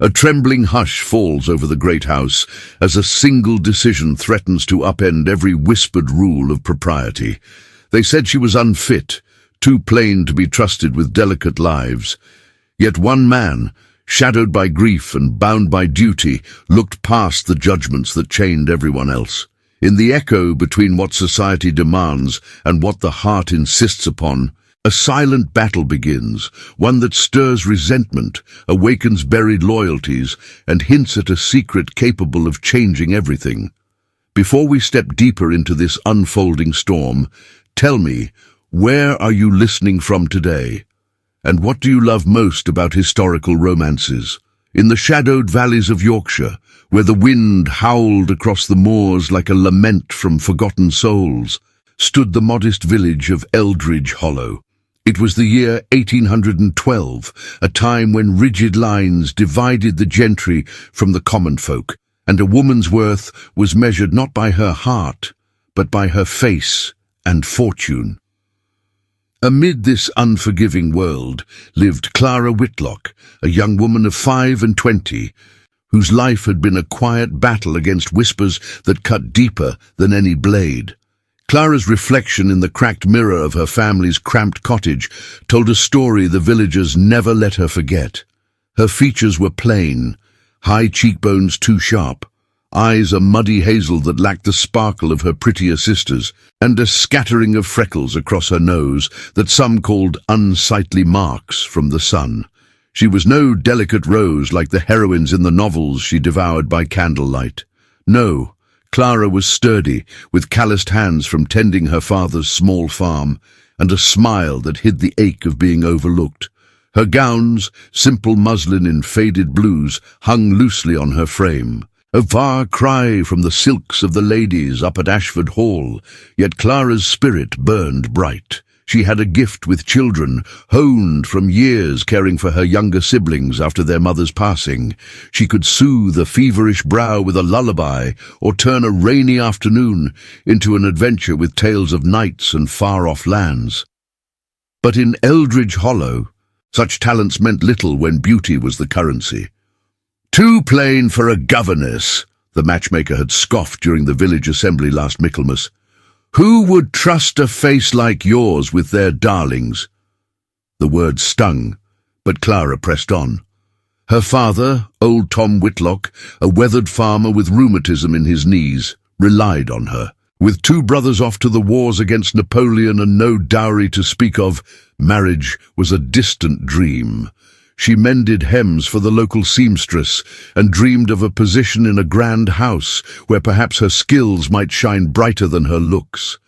A trembling hush falls over the great house as a single decision threatens to upend every whispered rule of propriety. They said she was unfit, too plain to be trusted with delicate lives. Yet one man, shadowed by grief and bound by duty, looked past the judgments that chained everyone else. In the echo between what society demands and what the heart insists upon, a silent battle begins, one that stirs resentment, awakens buried loyalties, and hints at a secret capable of changing everything. Before we step deeper into this unfolding storm, tell me, where are you listening from today? And what do you love most about historical romances? In the shadowed valleys of Yorkshire, where the wind howled across the moors like a lament from forgotten souls, stood the modest village of Eldridge Hollow. It was the year 1812, a time when rigid lines divided the gentry from the common folk, and a woman's worth was measured not by her heart, but by her face and fortune. Amid this unforgiving world lived Clara Whitlock, a young woman of 25, whose life had been a quiet battle against whispers that cut deeper than any blade. Clara's reflection in the cracked mirror of her family's cramped cottage told a story the villagers never let her forget. Her features were plain, high cheekbones too sharp, eyes a muddy hazel that lacked the sparkle of her prettier sisters, and a scattering of freckles across her nose that some called unsightly marks from the sun. She was no delicate rose like the heroines in the novels she devoured by candlelight. No, Clara was sturdy, with calloused hands from tending her father's small farm, and a smile that hid the ache of being overlooked. Her gowns, simple muslin in faded blues, hung loosely on her frame. A far cry from the silks of the ladies up at Ashford Hall, yet Clara's spirit burned bright. She had a gift with children, honed from years caring for her younger siblings after their mother's passing. She could soothe a feverish brow with a lullaby, or turn a rainy afternoon into an adventure with tales of knights and far-off lands. But in Eldridge Hollow, such talents meant little when beauty was the currency. "Too plain for a governess," the matchmaker had scoffed during the village assembly last Michaelmas. "Who would trust a face like yours with their darlings?" The words stung, but Clara pressed on. Her father, old Tom Whitlock, a weathered farmer with rheumatism in his knees, relied on her. With 2 brothers off to the wars against Napoleon and no dowry to speak of, marriage was a distant dream. She mended hems for the local seamstress and dreamed of a position in a grand house where perhaps her skills might shine brighter than her looks.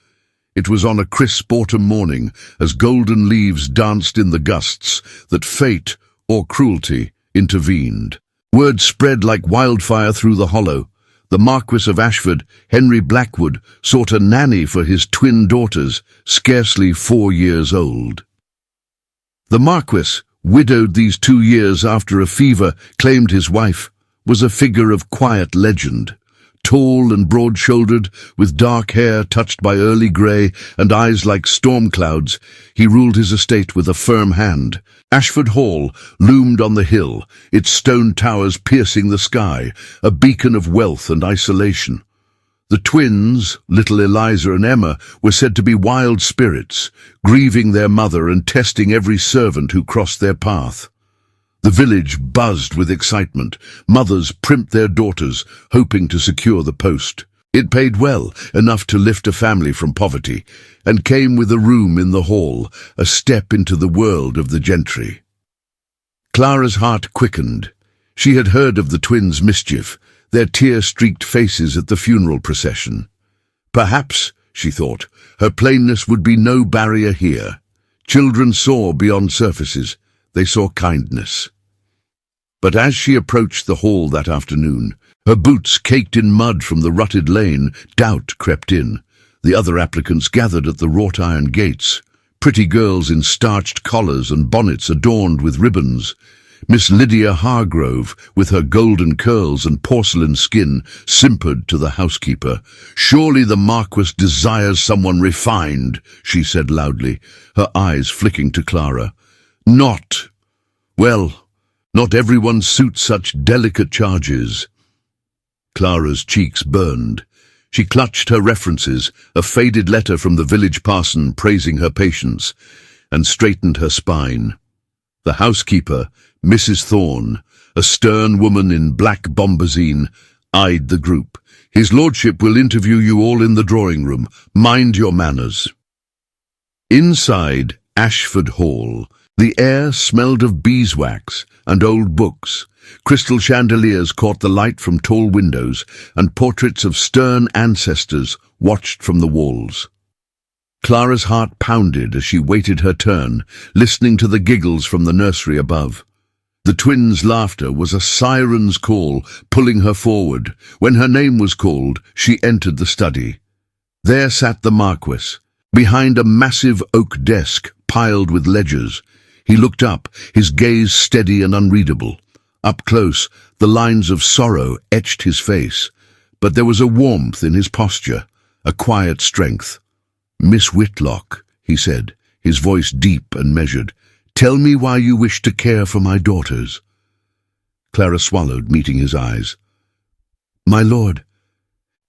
It was on a crisp autumn morning, as golden leaves danced in the gusts, that fate, or cruelty, intervened. Word spread like wildfire through the hollow. The Marquess of Ashford, Henry Blackwood, sought a nanny for his twin daughters, scarcely 4 years old. The Marquess, widowed these 2 years after a fever claimed his wife, was a figure of quiet legend. Tall and broad-shouldered, with dark hair touched by early grey and eyes like storm clouds, he ruled his estate with a firm hand. Ashford Hall loomed on the hill, its stone towers piercing the sky, a beacon of wealth and isolation. The twins, little Eliza and Emma, were said to be wild spirits, grieving their mother and testing every servant who crossed their path. The village buzzed with excitement. Mothers primped their daughters, hoping to secure the post. It paid well, enough to lift a family from poverty, and came with a room in the hall, a step into the world of the gentry. Clara's heart quickened. She had heard of the twins' mischief, their tear-streaked faces at the funeral procession. Perhaps, she thought, her plainness would be no barrier here. Children saw beyond surfaces. They saw kindness. But as she approached the hall that afternoon, her boots caked in mud from the rutted lane, doubt crept in. The other applicants gathered at the wrought-iron gates, pretty girls in starched collars and bonnets adorned with ribbons. Miss Lydia Hargrove, with her golden curls and porcelain skin, simpered to the housekeeper. "Surely the Marquess desires someone refined," she said loudly, her eyes flicking to Clara. "Not. Well, Not everyone suits such delicate charges. Clara's cheeks burned. She clutched her references, a faded letter from the village parson praising her patience, and straightened her spine. The housekeeper, Mrs. Thorne, a stern woman in black bombazine, eyed the group. "His lordship will interview you all in the drawing room. Mind your manners." Inside Ashford Hall, the air smelled of beeswax and old books. Crystal chandeliers caught the light from tall windows, and portraits of stern ancestors watched from the walls. Clara's heart pounded as she waited her turn, listening to the giggles from the nursery above. The twins' laughter was a siren's call, pulling her forward. When her name was called, she entered the study. There sat the Marquess, behind a massive oak desk piled with ledgers. He looked up, his gaze steady and unreadable. Up close, the lines of sorrow etched his face, but there was a warmth in his posture, a quiet strength. "Miss Whitlock," he said, his voice deep and measured, "tell me why you wish to care for my daughters." Clara swallowed, meeting his eyes. "My lord,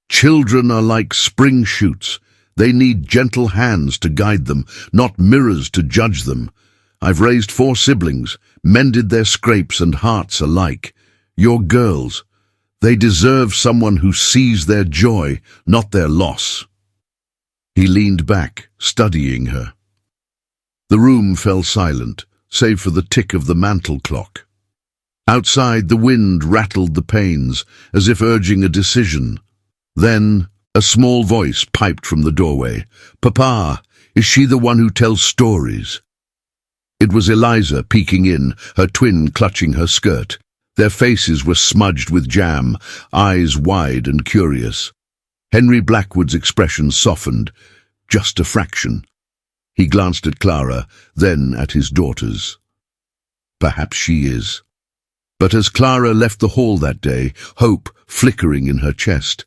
children are like spring shoots. They need gentle hands to guide them, not mirrors to judge them. I've raised 4 siblings, mended their scrapes and hearts alike. You're girls. They deserve someone who sees their joy, not their loss." He leaned back, studying her. The room fell silent, save for the tick of the mantel clock. Outside, the wind rattled the panes, as if urging a decision. Then, a small voice piped from the doorway. "Papa, is she the one who tells stories?" It was Eliza peeking in, her twin clutching her skirt. Their faces were smudged with jam, eyes wide and curious. Henry Blackwood's expression softened, just a fraction. He glanced at Clara, then at his daughters. Perhaps she is. But as Clara left the hall that day, hope flickering in her chest,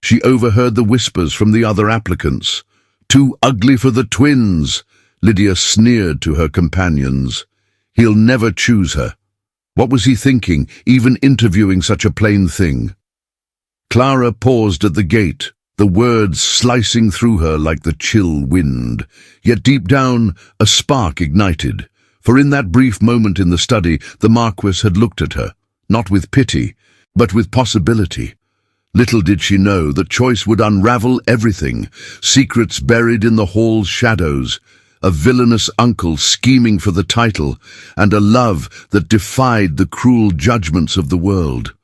she overheard the whispers from the other applicants. "Too ugly for the twins," Lydia sneered to her companions. "He'll never choose her." What was he thinking, even interviewing such a plain thing? Clara paused at the gate, the words slicing through her like the chill wind. Yet deep down, a spark ignited. For in that brief moment in the study, the Marquess had looked at her, not with pity, but with possibility. Little did she know that choice would unravel everything, secrets buried in the hall's shadows, a villainous uncle scheming for the title, and a love that defied the cruel judgments of the world.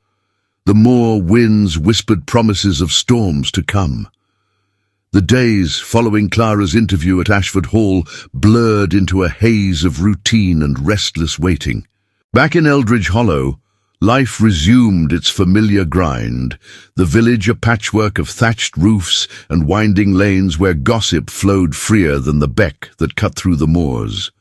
The moor winds whispered promises of storms to come. The days following Clara's interview at Ashford Hall blurred into a haze of routine and restless waiting. Back in Eldridge Hollow, life resumed its familiar grind, the village a patchwork of thatched roofs and winding lanes where gossip flowed freer than the beck that cut through the moors.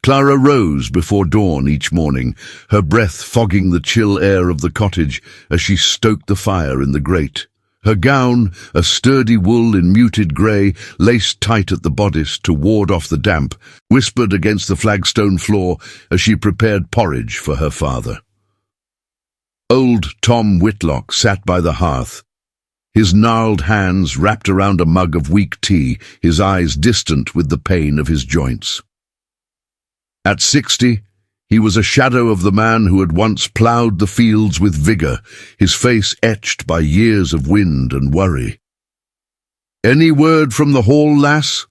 Clara rose before dawn each morning, her breath fogging the chill air of the cottage as she stoked the fire in the grate. Her gown, a sturdy wool in muted grey, laced tight at the bodice to ward off the damp, whispered against the flagstone floor as she prepared porridge for her father. Old Tom Whitlock sat by the hearth, his gnarled hands wrapped around a mug of weak tea, his eyes distant with the pain of his joints. At 60, he was a shadow of the man who had once ploughed the fields with vigour, his face etched by years of wind and worry. "Any word from the hall, lass?"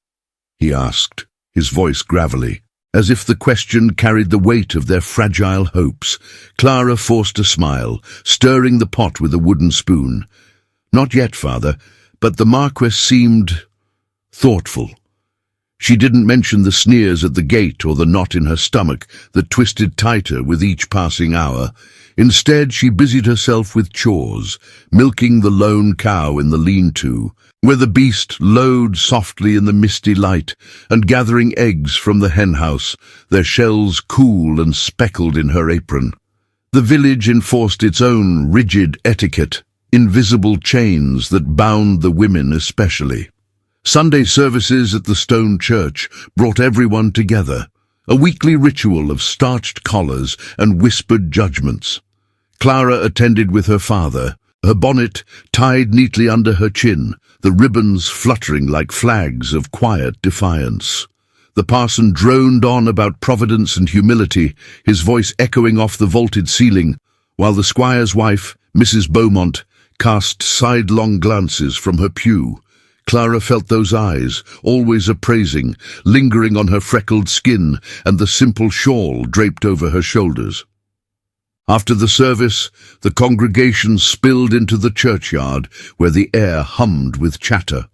he asked, his voice gravelly. As if the question carried the weight of their fragile hopes, Clara forced a smile, stirring the pot with a wooden spoon. "Not yet, father, but the Marquess seemed thoughtful." She didn't mention the sneers at the gate or the knot in her stomach that twisted tighter with each passing hour. Instead, she busied herself with chores, milking the lone cow in the lean-to, where the beast lowed softly in the misty light, and gathering eggs from the henhouse, their shells cool and speckled in her apron. The village enforced its own rigid etiquette, invisible chains that bound the women especially. Sunday services at the stone church brought everyone together. a weekly ritual of starched collars and whispered judgments. Clara attended with her father, her bonnet tied neatly under her chin, the ribbons fluttering like flags of quiet defiance. The parson droned on about providence and humility, his voice echoing off the vaulted ceiling, while the squire's wife, Mrs. Beaumont, cast sidelong glances from her pew. Clara felt those eyes, always appraising, lingering on her freckled skin and the simple shawl draped over her shoulders. After the service, the congregation spilled into the churchyard, where the air hummed with chatter.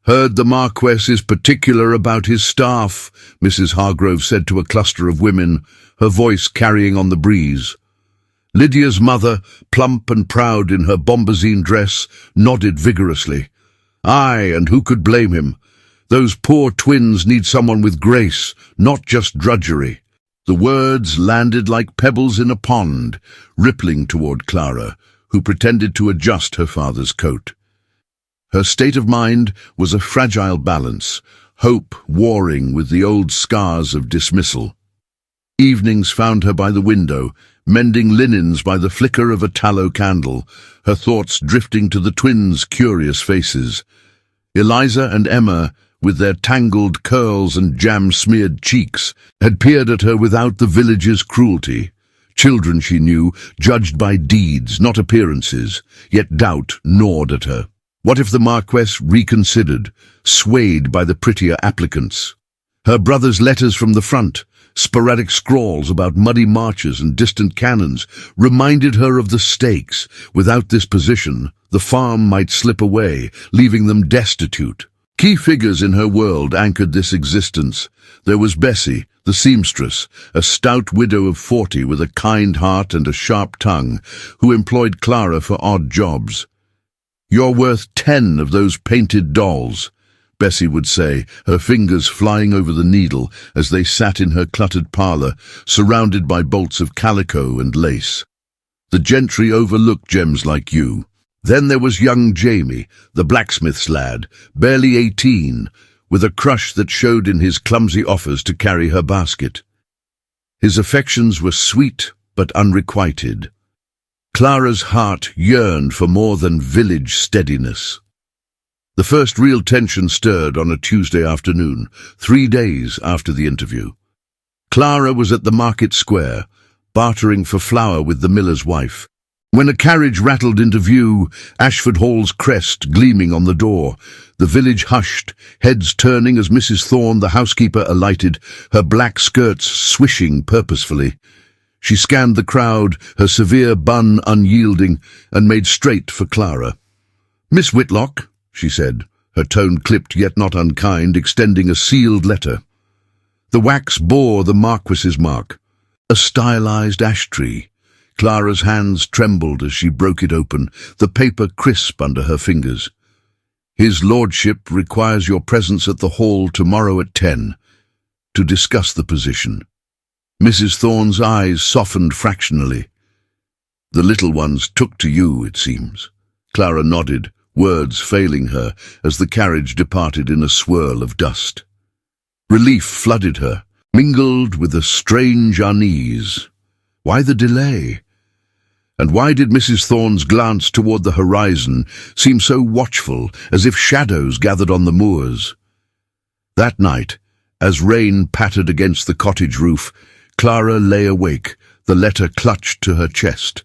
"Heard the Marquess is particular about his staff," Mrs. Hargrove said to a cluster of women, her voice carrying on the breeze. Lydia's mother, plump and proud in her bombazine dress, nodded vigorously. "Aye, and who could blame him? Those poor twins need someone with grace, not just drudgery." The words landed like pebbles in a pond, rippling toward Clara, who pretended to adjust her father's coat. Her state of mind was a fragile balance, hope warring with the old scars of dismissal. Evenings found her by the window, mending linens by the flicker of a tallow candle, her thoughts drifting to the twins' curious faces. Eliza and Emma, with their tangled curls and jam-smeared cheeks, had peered at her without the village's cruelty. Children, she knew, judged by deeds, not appearances, yet doubt gnawed at her. What if the Marquess reconsidered, swayed by the prettier applicants? Her brother's letters from the front, sporadic scrawls about muddy marches and distant cannons, reminded her of the stakes. Without this position, the farm might slip away, leaving them destitute. Key figures in her world anchored this existence. There was Bessie, the seamstress, a stout widow of 40 with a kind heart and a sharp tongue, who employed Clara for odd jobs. "You're worth 10 of those painted dolls," Bessie would say, her fingers flying over the needle as they sat in her cluttered parlour, surrounded by bolts of calico and lace. The gentry overlooked gems like you. Then there was young Jamie, the blacksmith's lad, barely 18, with a crush that showed in his clumsy offers to carry her basket. His affections were sweet but unrequited. Clara's heart yearned for more than village steadiness. The first real tension stirred on a Tuesday afternoon, 3 days after the interview. Clara was at the market square, bartering for flour with the miller's wife, when a carriage rattled into view, Ashford Hall's crest gleaming on the door. The village hushed, heads turning as Mrs. Thorne, the housekeeper, alighted, her black skirts swishing purposefully. She scanned the crowd, her severe bun unyielding, and made straight for Clara. "Miss Whitlock," she said, her tone clipped yet not unkind, extending a sealed letter. The wax bore the Marquess's mark, a stylized ash tree. Clara's hands trembled as she broke it open, the paper crisp under her fingers. "His lordship requires your presence at the hall tomorrow at 10, to discuss the position." Mrs. Thorne's eyes softened fractionally. "The little ones took to you, it seems." Clara nodded, words failing her as the carriage departed in a swirl of dust. Relief flooded her, mingled with a strange unease. Why the delay? And why did Mrs. Thorne's glance toward the horizon seem so watchful, as if shadows gathered on the moors? That night, as rain pattered against the cottage roof, Clara lay awake, the letter clutched to her chest.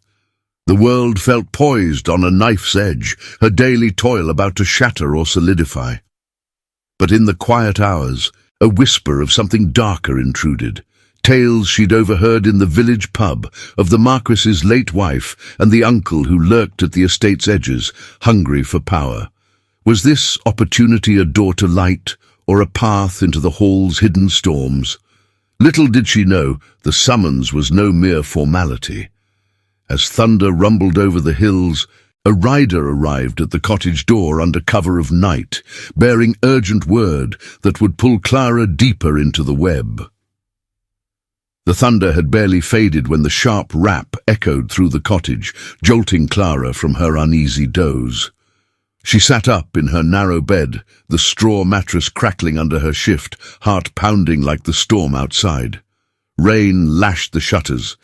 The world felt poised on a knife's edge, her daily toil about to shatter or solidify. But in the quiet hours, a whisper of something darker intruded. Tales she'd overheard in the village pub of the Marquess's late wife and the uncle who lurked at the estate's edges, hungry for power. Was this opportunity a door to light, or a path into the hall's hidden storms? Little did she know the summons was no mere formality. As thunder rumbled over the hills, a rider arrived at the cottage door under cover of night, bearing urgent word that would pull Clara deeper into the web. The thunder had barely faded when the sharp rap echoed through the cottage, jolting Clara from her uneasy doze. She sat up in her narrow bed, the straw mattress crackling under her shift, heart pounding like the storm outside. Rain lashed the shutters,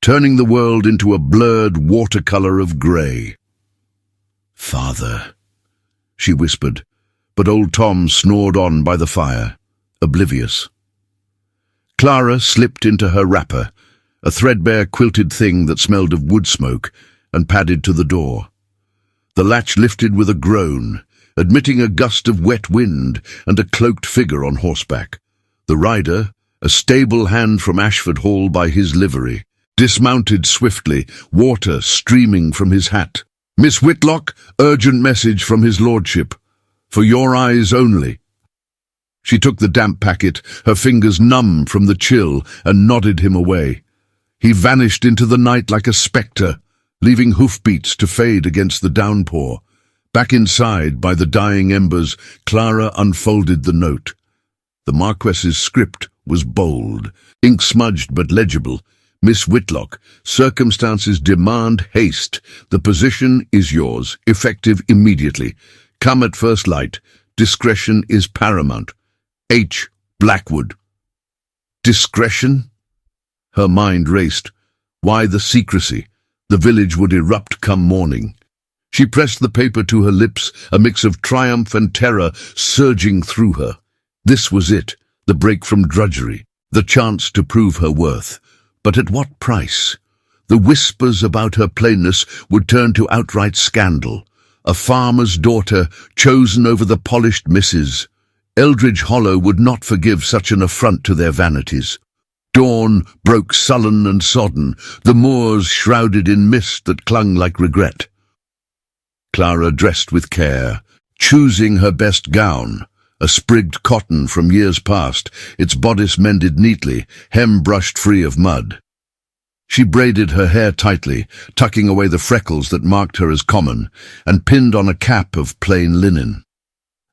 turning the world into a blurred watercolor of grey. "Father," she whispered, but old Tom snored on by the fire, oblivious. Clara slipped into her wrapper, a threadbare quilted thing that smelled of wood smoke, and padded to the door. The latch lifted with a groan, admitting a gust of wet wind and a cloaked figure on horseback. The rider, a stable hand from Ashford Hall by his livery, dismounted swiftly, water streaming from his hat. "Miss Whitlock, urgent message from his lordship. For your eyes only." She took the damp packet, her fingers numb from the chill, and nodded him away. He vanished into the night like a spectre, leaving hoofbeats to fade against the downpour. Back inside, by the dying embers, Clara unfolded the note. The Marquess's script was bold, ink-smudged but legible. "Miss Whitlock, circumstances demand haste. The position is yours, effective immediately. Come at first light. Discretion is paramount. H. Blackwood." Discretion? Her mind raced. Why the secrecy? The village would erupt come morning. She pressed the paper to her lips, a mix of triumph and terror surging through her. This was it, the break from drudgery, the chance to prove her worth. But at what price? The whispers about her plainness would turn to outright scandal. A farmer's daughter, chosen over the polished misses. Eldridge Hollow would not forgive such an affront to their vanities. Dawn broke sullen and sodden, the moors shrouded in mist that clung like regret. Clara dressed with care, choosing her best gown, a sprigged cotton from years past, its bodice mended neatly, hem brushed free of mud. She braided her hair tightly, tucking away the freckles that marked her as common, and pinned on a cap of plain linen.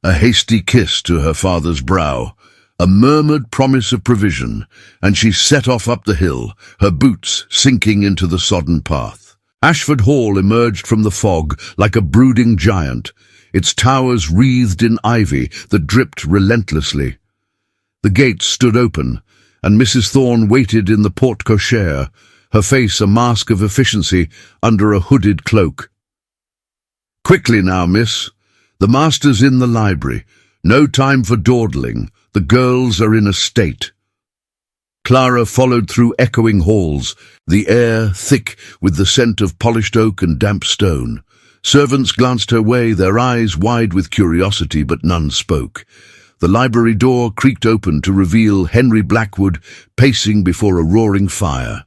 A hasty kiss to her father's brow, a murmured promise of provision, and she set off up the hill, her boots sinking into the sodden path. Ashford Hall emerged from the fog like a brooding giant, its towers wreathed in ivy that dripped relentlessly. The gates stood open, and Mrs. Thorne waited in the porte-cochere, her face a mask of efficiency under a hooded cloak. "Quickly now, miss. The master's in the library. No time for dawdling. The girls are in a state." Clara followed through echoing halls, the air thick with the scent of polished oak and damp stone. Servants glanced her way, their eyes wide with curiosity, but none spoke. The library door creaked open to reveal Henry Blackwood pacing before a roaring fire.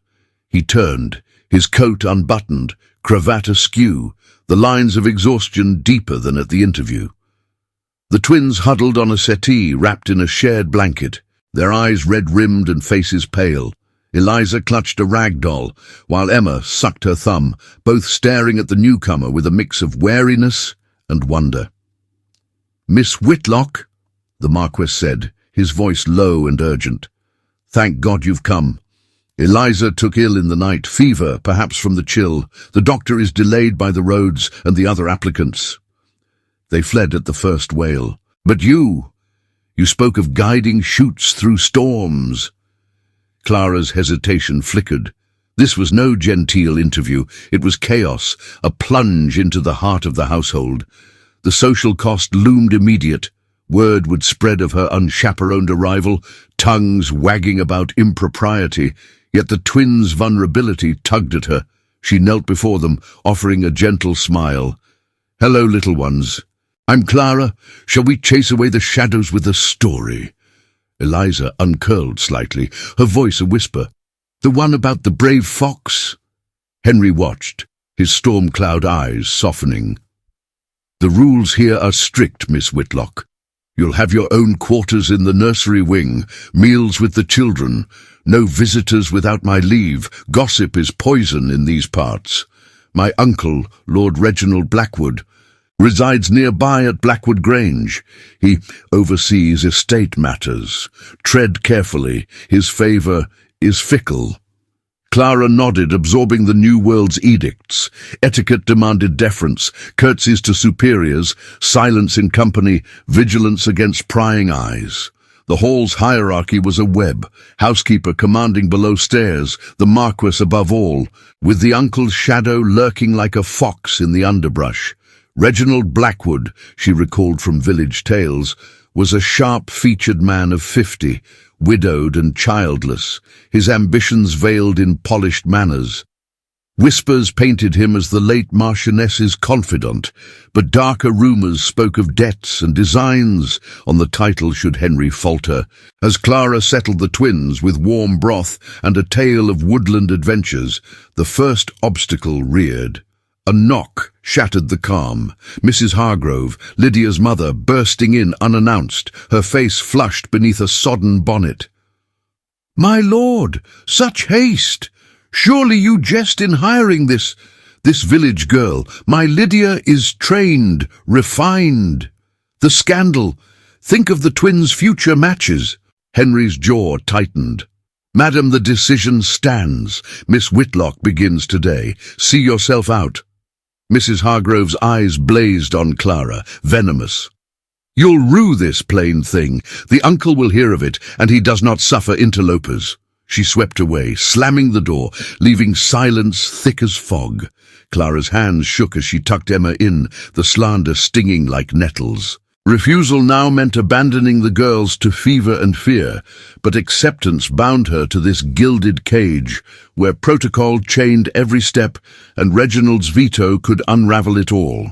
He turned, his coat unbuttoned, cravat askew, the lines of exhaustion deeper than at the interview. The twins huddled on a settee wrapped in a shared blanket, their eyes red-rimmed and faces pale. Eliza clutched a rag doll, while Emma sucked her thumb, both staring at the newcomer with a mix of wariness and wonder. "Miss Whitlock," the Marquess said, his voice low and urgent. "Thank God you've come. Eliza took ill in the night, fever, perhaps from the chill. The doctor is delayed by the roads and the other applicants." They fled at the first wail. "But you spoke of guiding shoots through storms." Clara's hesitation flickered. This was no genteel interview. It was chaos, a plunge into the heart of the household. The social cost loomed immediate. Word would spread of her unchaperoned arrival, tongues wagging about impropriety, yet the twins' vulnerability tugged at her. She knelt before them, offering a gentle smile. "Hello, little ones. I'm Clara. Shall we chase away the shadows with a story?" Eliza uncurled slightly, her voice a whisper. "The one about the brave fox?" Henry watched, his storm cloud eyes softening. "The rules here are strict, Miss Whitlock. You'll have your own quarters in the nursery wing, meals with the children, no visitors without my leave. Gossip is poison in these parts. My uncle, Lord Reginald Blackwood, resides nearby at Blackwood Grange. He oversees estate matters. Tread carefully. His favour is fickle." Clara nodded, absorbing the new world's edicts. Etiquette demanded deference, curtsies to superiors, silence in company, vigilance against prying eyes. The hall's hierarchy was a web, housekeeper commanding below stairs, the Marquess above all, with the uncle's shadow lurking like a fox in the underbrush. Reginald Blackwood, she recalled from village tales, was a sharp-featured man of 50, widowed and childless, his ambitions veiled in polished manners. Whispers painted him as the late Marchioness's confidant, but darker rumours spoke of debts and designs on the title should Henry falter. As Clara settled the twins with warm broth and a tale of woodland adventures, the first obstacle reared. A knock shattered the calm. Mrs. Hargrove, Lydia's mother, bursting in unannounced, her face flushed beneath a sodden bonnet. "My lord, such haste! Surely you jest in hiring this village girl. My Lydia is trained, refined. The scandal. Think of the twins' future matches." Henry's jaw tightened. "Madam, the decision stands. Miss Whitlock begins today. See yourself out." Mrs. Hargrove's eyes blazed on Clara, venomous. "You'll rue this plain thing. The uncle will hear of it, and he does not suffer interlopers." She swept away, slamming the door, leaving silence thick as fog. Clara's hands shook as she tucked Emma in, the slander stinging like nettles. Refusal now meant abandoning the girls to fever and fear, but acceptance bound her to this gilded cage, where protocol chained every step, and Reginald's veto could unravel it all.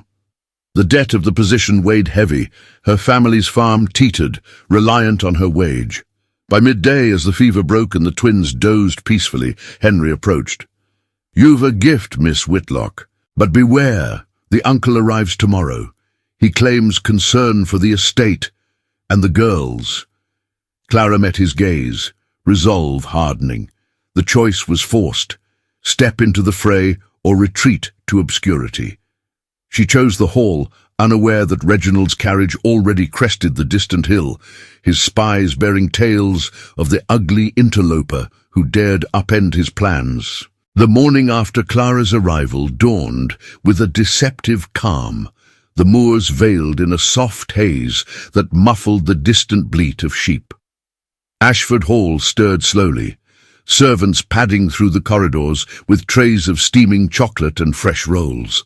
The debt of the position weighed heavy. Her family's farm teetered, reliant on her wage. By midday, as the fever broke and the twins dozed peacefully, Henry approached. "You've a gift, Miss Whitlock, but beware, the uncle arrives tomorrow. He claims concern for the estate and the girls." Clara met his gaze, resolve hardening. The choice was forced: step into the fray or retreat to obscurity. She chose the hall, unaware that Reginald's carriage already crested the distant hill, his spies bearing tales of the ugly interloper who dared upend his plans. The morning after Clara's arrival dawned with a deceptive calm, the moors veiled in a soft haze that muffled the distant bleat of sheep. Ashford Hall stirred slowly, servants padding through the corridors with trays of steaming chocolate and fresh rolls.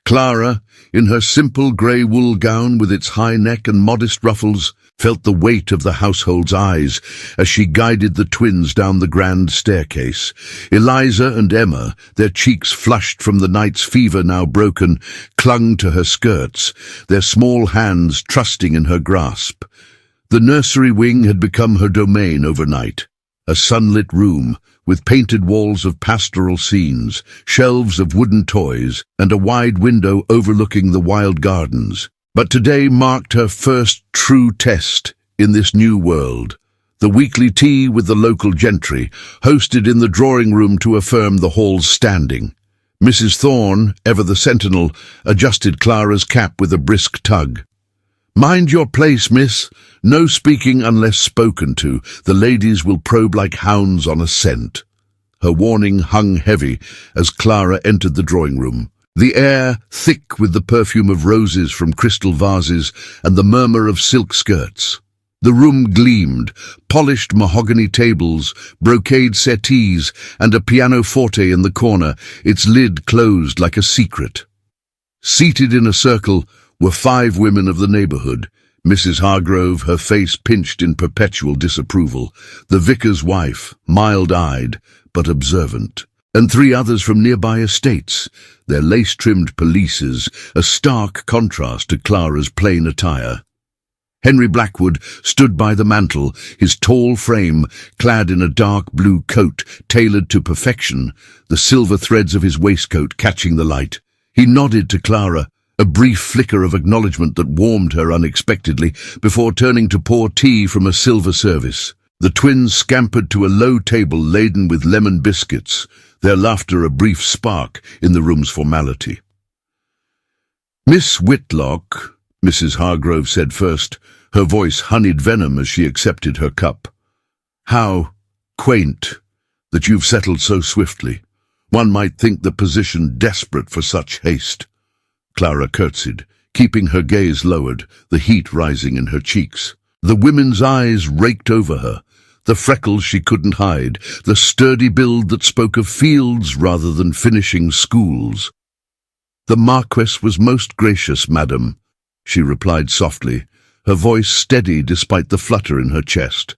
Clara, in her simple grey wool gown with its high neck and modest ruffles, felt the weight of the household's eyes as she guided the twins down the grand staircase. Eliza and Emma, their cheeks flushed from the night's fever now broken, clung to her skirts, their small hands trusting in her grasp. The nursery wing had become her domain overnight, a sunlit room with painted walls of pastoral scenes, shelves of wooden toys, and a wide window overlooking the wild gardens. But today marked her first true test in this new world. The weekly tea with the local gentry, hosted in the drawing room to affirm the hall's standing. Mrs. Thorne, ever the sentinel, adjusted Clara's cap with a brisk tug. "Mind your place, miss. No speaking unless spoken to. The ladies will probe like hounds on a scent." Her warning hung heavy as Clara entered the drawing room. The air thick with the perfume of roses from crystal vases and the murmur of silk skirts. The room gleamed, polished mahogany tables, brocade settees, and a pianoforte in the corner, its lid closed like a secret. Seated in a circle were 5 women of the neighbourhood. Mrs. Hargrove, her face pinched in perpetual disapproval, the vicar's wife, mild-eyed but observant, and 3 others from nearby estates, their lace-trimmed pelisses a stark contrast to Clara's plain attire. Henry Blackwood stood by the mantel, his tall frame clad in a dark blue coat tailored to perfection, the silver threads of his waistcoat catching the light. He nodded to Clara, a brief flicker of acknowledgement that warmed her unexpectedly, before turning to pour tea from a silver service. The twins scampered to a low table laden with lemon biscuits, their laughter a brief spark in the room's formality. "Miss Whitlock," Mrs. Hargrove said first, her voice honeyed venom as she accepted her cup. "How quaint. that you've settled so swiftly. One might think the position desperate for such haste." Clara curtsied, keeping her gaze lowered, the heat rising in her cheeks. The women's eyes raked over her, the freckles she couldn't hide, the sturdy build that spoke of fields rather than finishing schools. "The Marquess was most gracious, madam," she replied softly, her voice steady despite the flutter in her chest.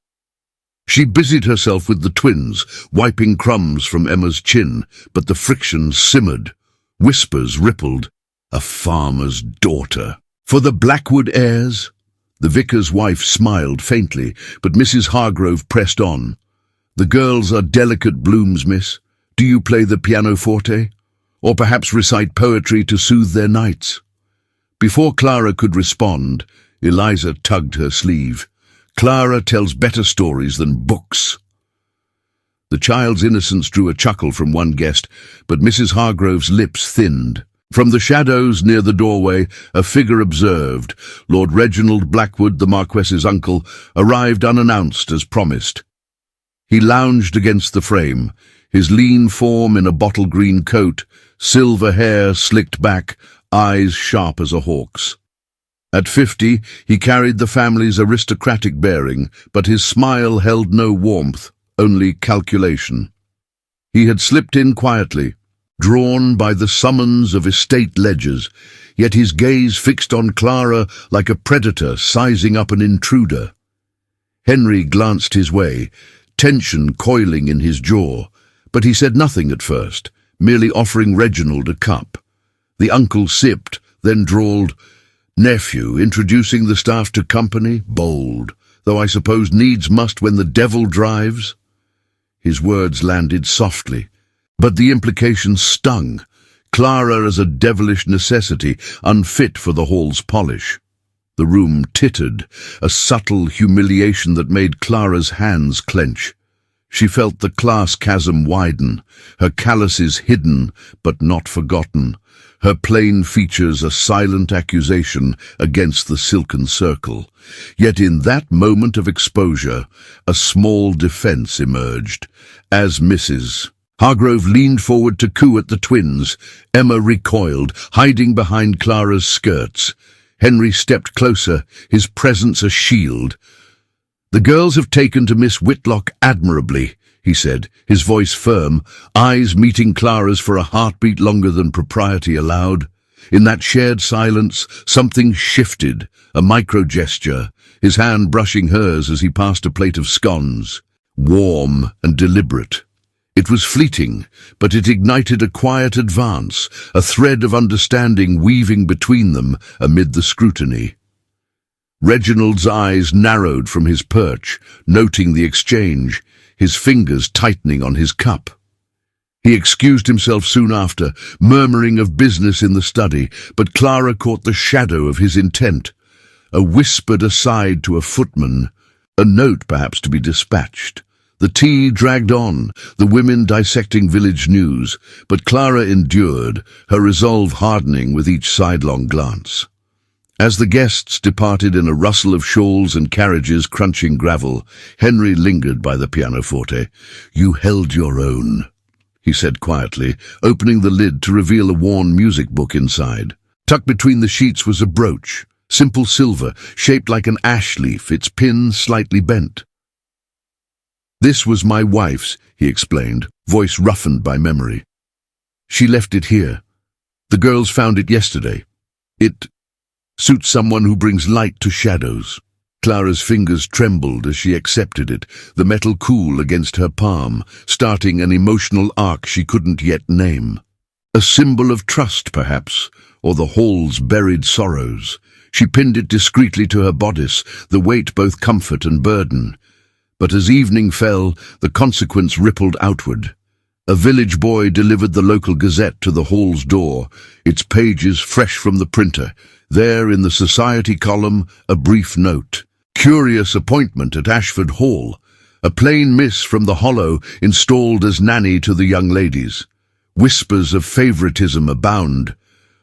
She busied herself with the twins, wiping crumbs from Emma's chin, but the friction simmered. Whispers rippled. "A farmer's daughter. For the Blackwood heirs?" The vicar's wife smiled faintly, but Mrs. Hargrove pressed on. "The girls are delicate blooms, miss. Do you play the pianoforte? Or perhaps recite poetry to soothe their nights?" Before Clara could respond, Eliza tugged her sleeve. "Clara tells better stories than books." The child's innocence drew a chuckle from one guest, but Mrs. Hargrove's lips thinned. From the shadows near the doorway, a figure observed. Lord Reginald Blackwood, the Marquess's uncle, arrived unannounced as promised. He lounged against the frame, his lean form in a bottle-green coat, silver hair slicked back, eyes sharp as a hawk's. At 50, he carried the family's aristocratic bearing, but his smile held no warmth, only calculation. He had slipped in quietly, drawn by the summons of estate ledgers, yet his gaze fixed on Clara like a predator sizing up an intruder. Henry glanced his way, tension coiling in his jaw, but he said nothing at first, merely offering Reginald a cup. The uncle sipped, then drawled, "Nephew, introducing the staff to company? Bold, though I suppose needs must when the devil drives." His words landed softly, but the implications stung. Clara as a devilish necessity, unfit for the hall's polish. The room tittered, a subtle humiliation that made Clara's hands clench. She felt the class chasm widen, her calluses hidden but not forgotten, her plain features a silent accusation against the silken circle. Yet in that moment of exposure, a small defense emerged. As Mrs. Hargrove leaned forward to coo at the twins. Emma recoiled, hiding behind Clara's skirts. Henry stepped closer, his presence a shield. "The girls have taken to Miss Whitlock admirably," he said, his voice firm, eyes meeting Clara's for a heartbeat longer than propriety allowed. In that shared silence, something shifted, a micro-gesture, his hand brushing hers as he passed a plate of scones. Warm and deliberate. It was fleeting, but it ignited a quiet advance, a thread of understanding weaving between them amid the scrutiny. Reginald's eyes narrowed from his perch, noting the exchange, his fingers tightening on his cup. He excused himself soon after, murmuring of business in the study, but Clara caught the shadow of his intent. A whispered aside to a footman, a note perhaps to be dispatched. The tea dragged on, the women dissecting village news, but Clara endured, her resolve hardening with each sidelong glance. As the guests departed in a rustle of shawls and carriages crunching gravel, Henry lingered by the pianoforte. "You held your own," he said quietly, opening the lid to reveal a worn music book inside. Tucked between the sheets was a brooch, simple silver, shaped like an ash leaf, its pin slightly bent. "This was my wife's," he explained, voice roughened by memory. "She left it here. The girls found it yesterday. It suits someone who brings light to shadows." Clara's fingers trembled as she accepted it, the metal cool against her palm, starting an emotional arc she couldn't yet name. A symbol of trust, perhaps, or the hall's buried sorrows. She pinned it discreetly to her bodice, the weight both comfort and burden. But as evening fell, the consequence rippled outward. A village boy delivered the local gazette to the hall's door, its pages fresh from the printer. There, in the society column, a brief note. "Curious appointment at Ashford Hall. A plain miss from the Hollow installed as nanny to the young ladies. Whispers of favoritism abound.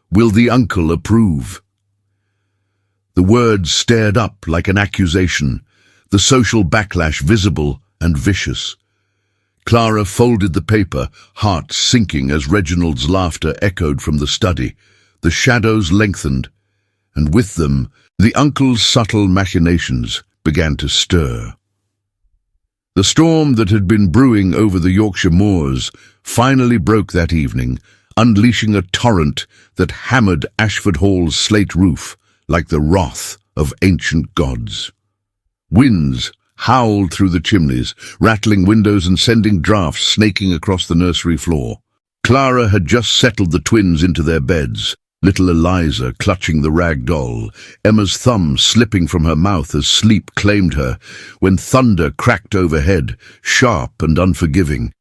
Will the uncle approve?" The words stared up like an accusation, the social backlash visible and vicious. Clara folded the paper, heart sinking as Reginald's laughter echoed from the study. The shadows lengthened, and with them, the uncle's subtle machinations began to stir. The storm that had been brewing over the Yorkshire moors finally broke that evening, unleashing a torrent that hammered Ashford Hall's slate roof like the wrath of ancient gods. Winds howled through the chimneys, rattling windows and sending draughts snaking across the nursery floor. Clara had just settled the twins into their beds, little Eliza clutching the rag doll, Emma's thumb slipping from her mouth as sleep claimed her, when thunder cracked overhead, sharp and unforgiving.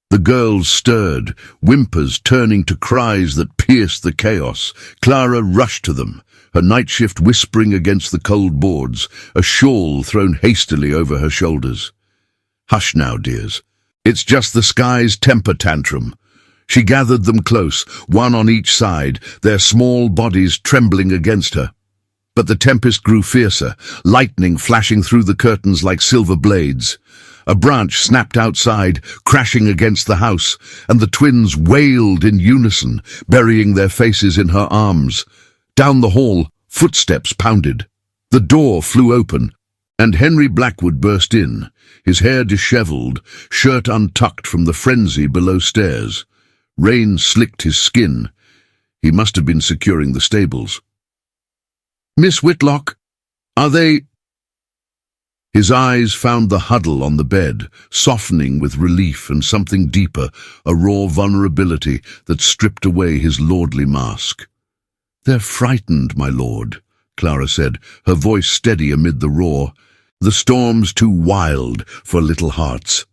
The girls stirred, whimpers turning to cries that pierced the chaos. Clara rushed to them, her night shift whispering against the cold boards, a shawl thrown hastily over her shoulders. "Hush now, dears. It's just the sky's temper tantrum." She gathered them close, one on each side, their small bodies trembling against her. But the tempest grew fiercer, lightning flashing through the curtains like silver blades. A branch snapped outside, crashing against the house, and the twins wailed in unison, burying their faces in her arms. Down the hall, footsteps pounded. The door flew open, and Henry Blackwood burst in, his hair dishevelled, shirt untucked from the frenzy below stairs. Rain slicked his skin. He must have been securing the stables. "Miss Whitlock, are they—" His eyes found the huddle on the bed, softening with relief and something deeper, a raw vulnerability that stripped away his lordly mask. "They're frightened, my lord," Clara said, her voice steady amid the roar. "The storm's too wild for little hearts."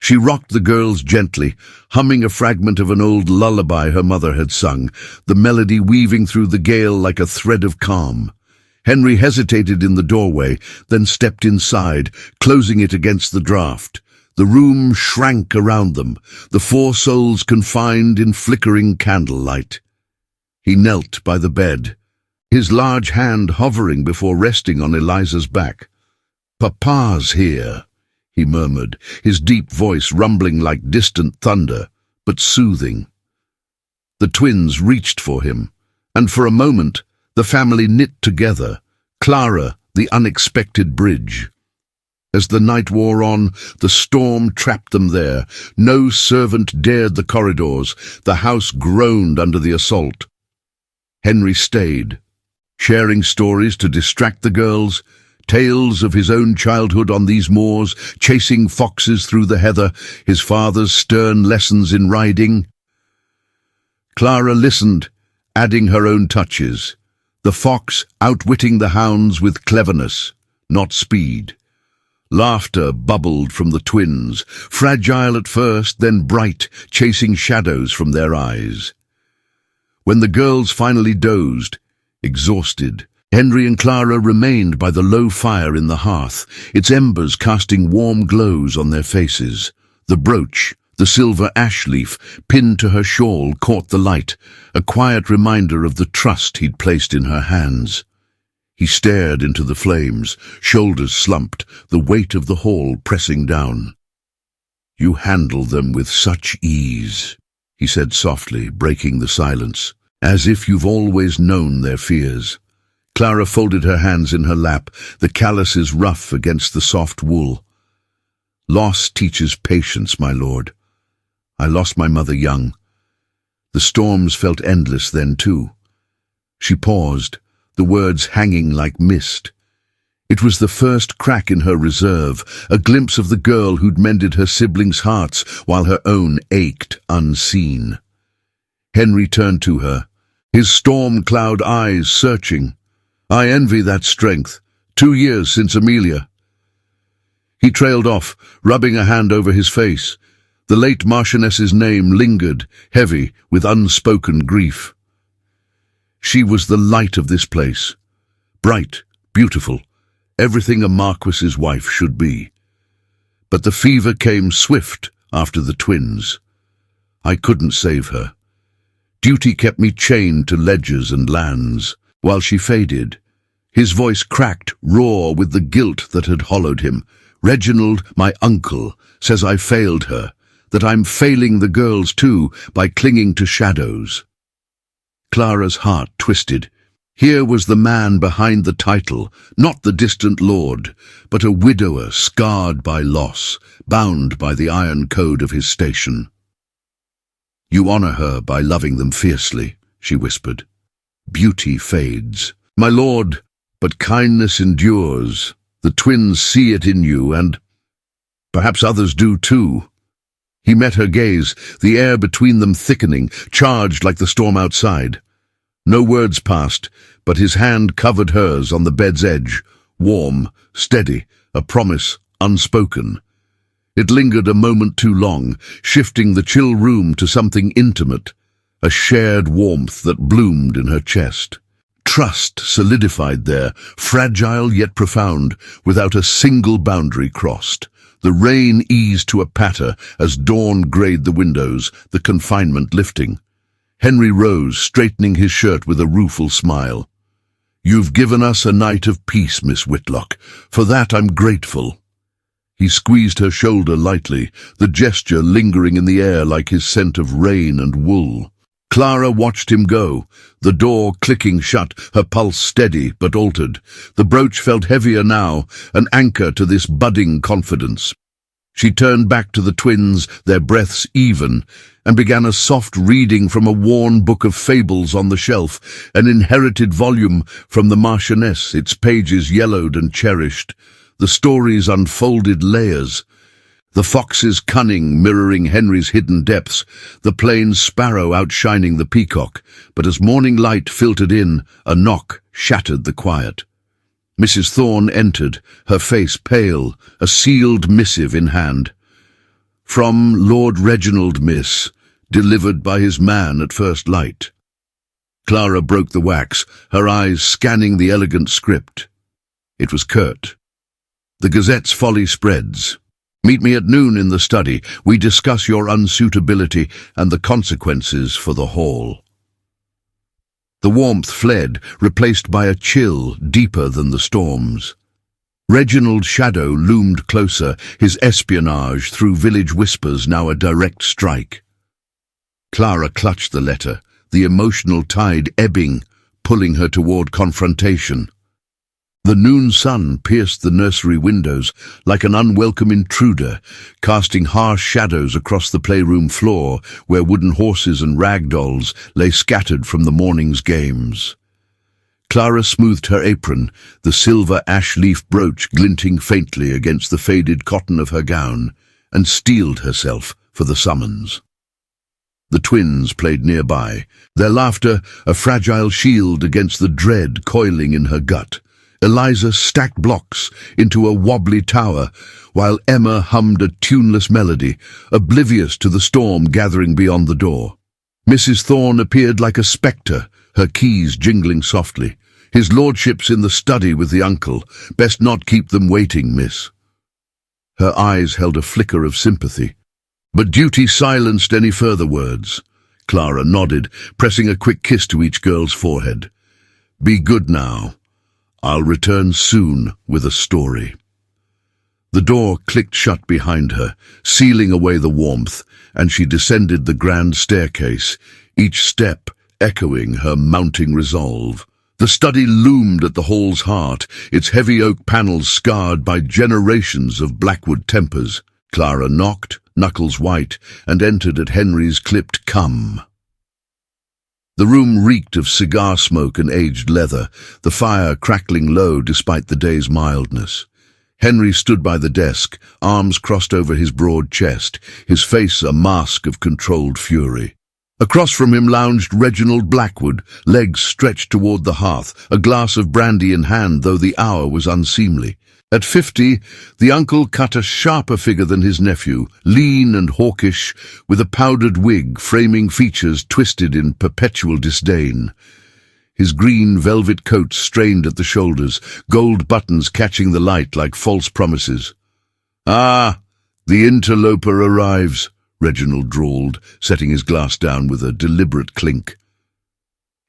She rocked the girls gently, humming a fragment of an old lullaby her mother had sung, the melody weaving through the gale like a thread of calm. Henry hesitated in the doorway, then stepped inside, closing it against the draught. The room shrank around them, the four souls confined in flickering candlelight. He knelt by the bed, his large hand hovering before resting on Eliza's back. "Papa's here," he murmured, his deep voice rumbling like distant thunder, but soothing. The twins reached for him, and for a moment the family knit together, Clara the unexpected bridge. As the night wore on, the storm trapped them there. No servant dared the corridors. The house groaned under the assault. Henry stayed, sharing stories to distract the girls, tales of his own childhood on these moors, chasing foxes through the heather, his father's stern lessons in riding. Clara listened, adding her own touches, the fox outwitting the hounds with cleverness, not speed. Laughter bubbled from the twins, fragile at first, then bright, chasing shadows from their eyes. When the girls finally dozed, exhausted, Henry and Clara remained by the low fire in the hearth, its embers casting warm glows on their faces. The brooch, the silver ash leaf, pinned to her shawl, caught the light, a quiet reminder of the trust he'd placed in her hands. He stared into the flames, shoulders slumped, the weight of the hall pressing down. "You handle them with such ease," he said softly, breaking the silence, "as if you've always known their fears." Clara folded her hands in her lap, the calluses rough against the soft wool. "Loss teaches patience, my lord. I lost my mother young. The storms felt endless then too." She paused, the words hanging like mist. It was the first crack in her reserve, a glimpse of the girl who'd mended her siblings' hearts while her own ached unseen. Henry turned to her, his storm-cloud eyes searching. "I envy that strength. 2 years since Amelia." He trailed off, rubbing a hand over his face. The late Marchioness's name lingered, heavy with unspoken grief. She was the light of this place. Bright, beautiful, everything a Marquess's wife should be. But the fever came swift after the twins. I couldn't save her. Duty kept me chained to ledgers and lands. While she faded, his voice cracked, raw with the guilt that had hollowed him. Reginald, my uncle, says I failed her, that I'm failing the girls too by clinging to shadows." Clara's heart twisted. Here was the man behind the title, not the distant lord, but a widower scarred by loss, bound by the iron code of his station. "You honor her by loving them fiercely," she whispered. "Beauty fades, my lord, but kindness endures. The twins see it in you, and perhaps others do too." He met her gaze, the air between them thickening, charged like the storm outside. No words passed, but his hand covered hers on the bed's edge, warm, steady, a promise unspoken. It lingered a moment too long, shifting the chill room to something intimate, a shared warmth that bloomed in her chest. Trust solidified there, fragile yet profound, without a single boundary crossed. The rain eased to a patter as dawn grayed the windows, the confinement lifting. Henry rose, straightening his shirt with a rueful smile. "You've given us a night of peace, Miss Whitlock. For that I'm grateful." He squeezed her shoulder lightly, the gesture lingering in the air like his scent of rain and wool. Clara watched him go, the door clicking shut, her pulse steady but altered. The brooch felt heavier now, an anchor to this budding confidence. She turned back to the twins, their breaths even, and began a soft reading from a worn book of fables on the shelf, an inherited volume from the Marchioness, its pages yellowed and cherished. The stories unfolded layers. The fox's cunning mirroring Henry's hidden depths, the plain sparrow outshining the peacock, but as morning light filtered in, a knock shattered the quiet. Mrs. Thorne entered, her face pale, a sealed missive in hand. "From Lord Reginald, miss, delivered by his man at first light." Clara broke the wax, her eyes scanning the elegant script. It was curt. "The Gazette's folly spreads. Meet me at noon in the study. We discuss your unsuitability and the consequences for the hall." The warmth fled, replaced by a chill deeper than the storms. Reginald's shadow loomed closer, his espionage through village whispers now a direct strike. Clara clutched the letter, the emotional tide ebbing, pulling her toward confrontation. The noon sun pierced the nursery windows like an unwelcome intruder, casting harsh shadows across the playroom floor where wooden horses and rag dolls lay scattered from the morning's games. Clara smoothed her apron, the silver ash-leaf brooch glinting faintly against the faded cotton of her gown, and steeled herself for the summons. The twins played nearby, their laughter a fragile shield against the dread coiling in her gut. Eliza stacked blocks into a wobbly tower, while Emma hummed a tuneless melody, oblivious to the storm gathering beyond the door. Mrs. Thorne appeared like a spectre, her keys jingling softly. "His lordship's in the study with the uncle. Best not keep them waiting, miss." Her eyes held a flicker of sympathy, but duty silenced any further words. Clara nodded, pressing a quick kiss to each girl's forehead. "Be good now. I'll return soon with a story." The door clicked shut behind her, sealing away the warmth, and she descended the grand staircase, each step echoing her mounting resolve. The study loomed at the hall's heart, its heavy oak panels scarred by generations of Blackwood tempers. Clara knocked, knuckles white, and entered at Henry's clipped "Come." The room reeked of cigar smoke and aged leather, the fire crackling low despite the day's mildness. Henry stood by the desk, arms crossed over his broad chest, his face a mask of controlled fury. Across from him lounged Reginald Blackwood, legs stretched toward the hearth, a glass of brandy in hand, though the hour was unseemly. At 50, the uncle cut a sharper figure than his nephew, lean and hawkish, with a powdered wig framing features twisted in perpetual disdain. His green velvet coat strained at the shoulders, gold buttons catching the light like false promises. "Ah, the interloper arrives," Reginald drawled, setting his glass down with a deliberate clink.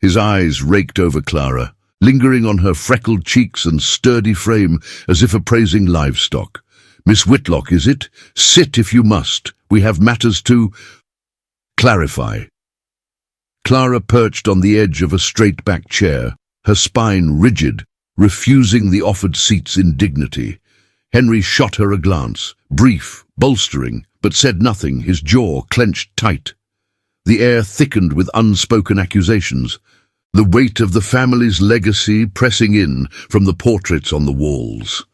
His eyes raked over Clara, lingering on her freckled cheeks and sturdy frame as if appraising livestock. Miss Whitlock, is it? Sit if you must. We have matters to clarify. Clara perched on the edge of a straight-back chair, her spine rigid, refusing the offered seat's indignity. Henry shot her a glance, brief, bolstering, but said nothing, his jaw clenched tight. The air thickened with unspoken accusations, the weight of the family's legacy pressing in from the portraits on the walls.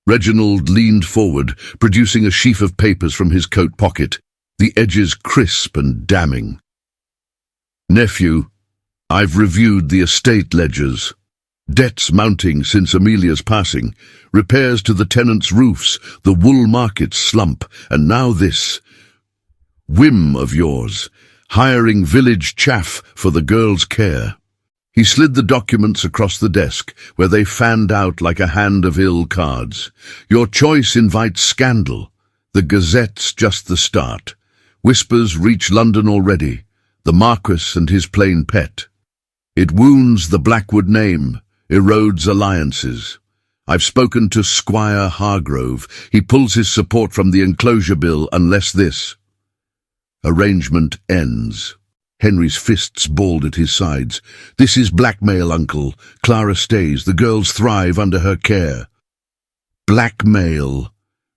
Reginald leaned forward, producing a sheaf of papers from his coat pocket, the edges crisp and damning. Nephew, I've reviewed the estate ledgers. Debts mounting since Amelia's passing, repairs to the tenants' roofs, the wool market's slump, and now this whim of yours, hiring village chaff for the girl's care. He slid the documents across the desk, where they fanned out like a hand of ill cards. Your choice invites scandal. The Gazette's just the start. Whispers reach London already. The Marquess and his plain pet. It wounds the Blackwood name, erodes alliances. I've spoken to Squire Hargrove. He pulls his support from the enclosure bill unless this arrangement ends. Henry's fists balled at his sides. This is blackmail, Uncle. Clara stays. The girls thrive under her care. Blackmail.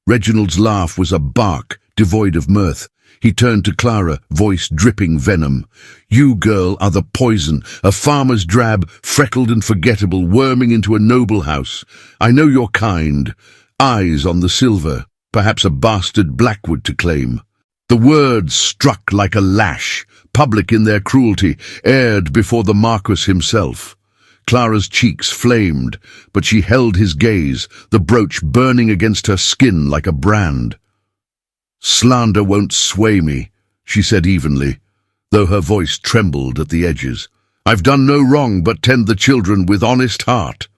Reginald's laugh was a bark, devoid of mirth. He turned to Clara, voice dripping venom. You, girl, are the poison, a farmer's drab, freckled and forgettable, worming into a noble house. I know your kind. Eyes on the silver, perhaps a bastard Blackwood to claim. The words struck like a lash, public in their cruelty, aired before the Marquess himself. Clara's cheeks flamed, but she held his gaze, the brooch burning against her skin like a brand. Slander won't sway me, she said evenly, though her voice trembled at the edges. I've done no wrong but tend the children with honest heart.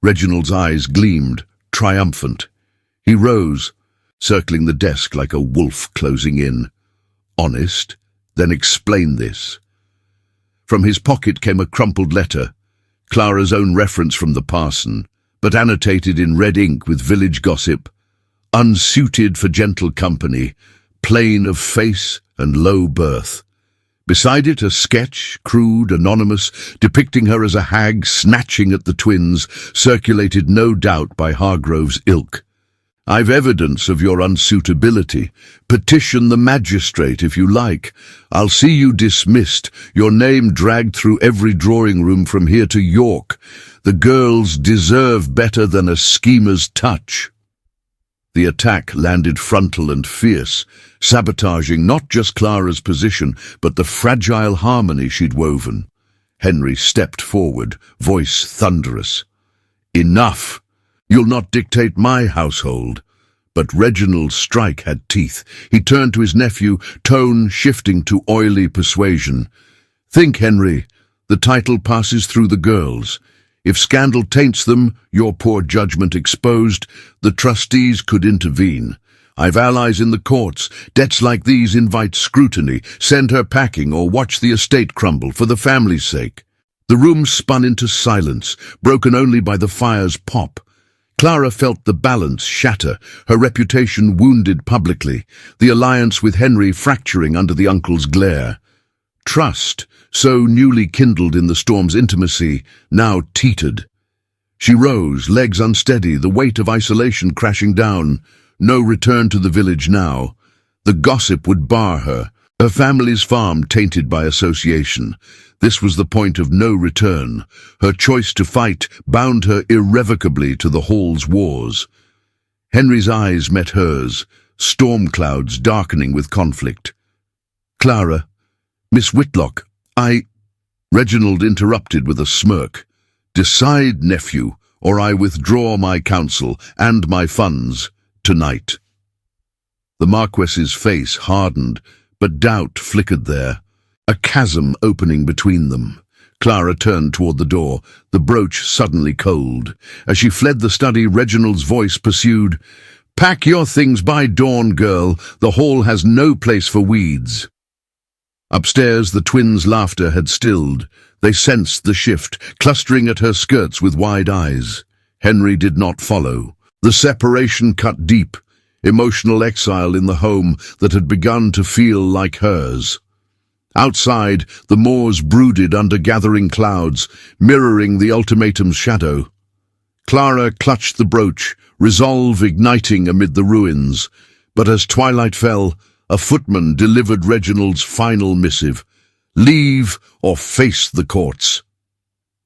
Reginald's eyes gleamed, triumphant. He rose, circling the desk like a wolf closing in. Honest? Then explain this. From his pocket came a crumpled letter, Clara's own reference from the parson, but annotated in red ink with village gossip. Unsuited for gentle company, plain of face and low birth. Beside it a sketch, crude, anonymous, depicting her as a hag snatching at the twins, circulated no doubt by Hargrove's ilk. I've evidence of your unsuitability. Petition the magistrate if you like. I'll see you dismissed, your name dragged through every drawing room from here to York. The girls deserve better than a schemer's touch. The attack landed frontal and fierce, sabotaging not just Clara's position, but the fragile harmony she'd woven. Henry stepped forward, voice thunderous. Enough! You'll not dictate my household. But Reginald's strike had teeth. He turned to his nephew, tone shifting to oily persuasion. Think, Henry, the title passes through the girls. If scandal taints them, your poor judgment exposed, the trustees could intervene. I've allies in the courts. Debts like these invite scrutiny. Send her packing or watch the estate crumble for the family's sake. The room spun into silence, broken only by the fire's pop. Clara felt the balance shatter, her reputation wounded publicly, the alliance with Henry fracturing under the uncle's glare. Trust, so newly kindled in the storm's intimacy, now teetered. She rose, legs unsteady, the weight of isolation crashing down. No return to the village now. The gossip would bar her, her family's farm tainted by association. This was the point of no return. Her choice to fight bound her irrevocably to the hall's wars. Henry's eyes met hers, storm clouds darkening with conflict. Clara, Miss Whitlock, Reginald interrupted with a smirk. Decide, nephew, or I withdraw my counsel and my funds tonight. The Marquess's face hardened, but doubt flickered there, a chasm opening between them. Clara turned toward the door, the brooch suddenly cold. As she fled the study, Reginald's voice pursued, Pack your things by dawn, girl. The hall has no place for weeds. Upstairs, the twins' laughter had stilled. They sensed the shift, clustering at her skirts with wide eyes. Henry did not follow. The separation cut deep, emotional exile in the home that had begun to feel like hers. Outside, the moors brooded under gathering clouds, mirroring the ultimatum's shadow. Clara clutched the brooch, resolve igniting amid the ruins, but as twilight fell, a footman delivered Reginald's final missive: leave or face the courts.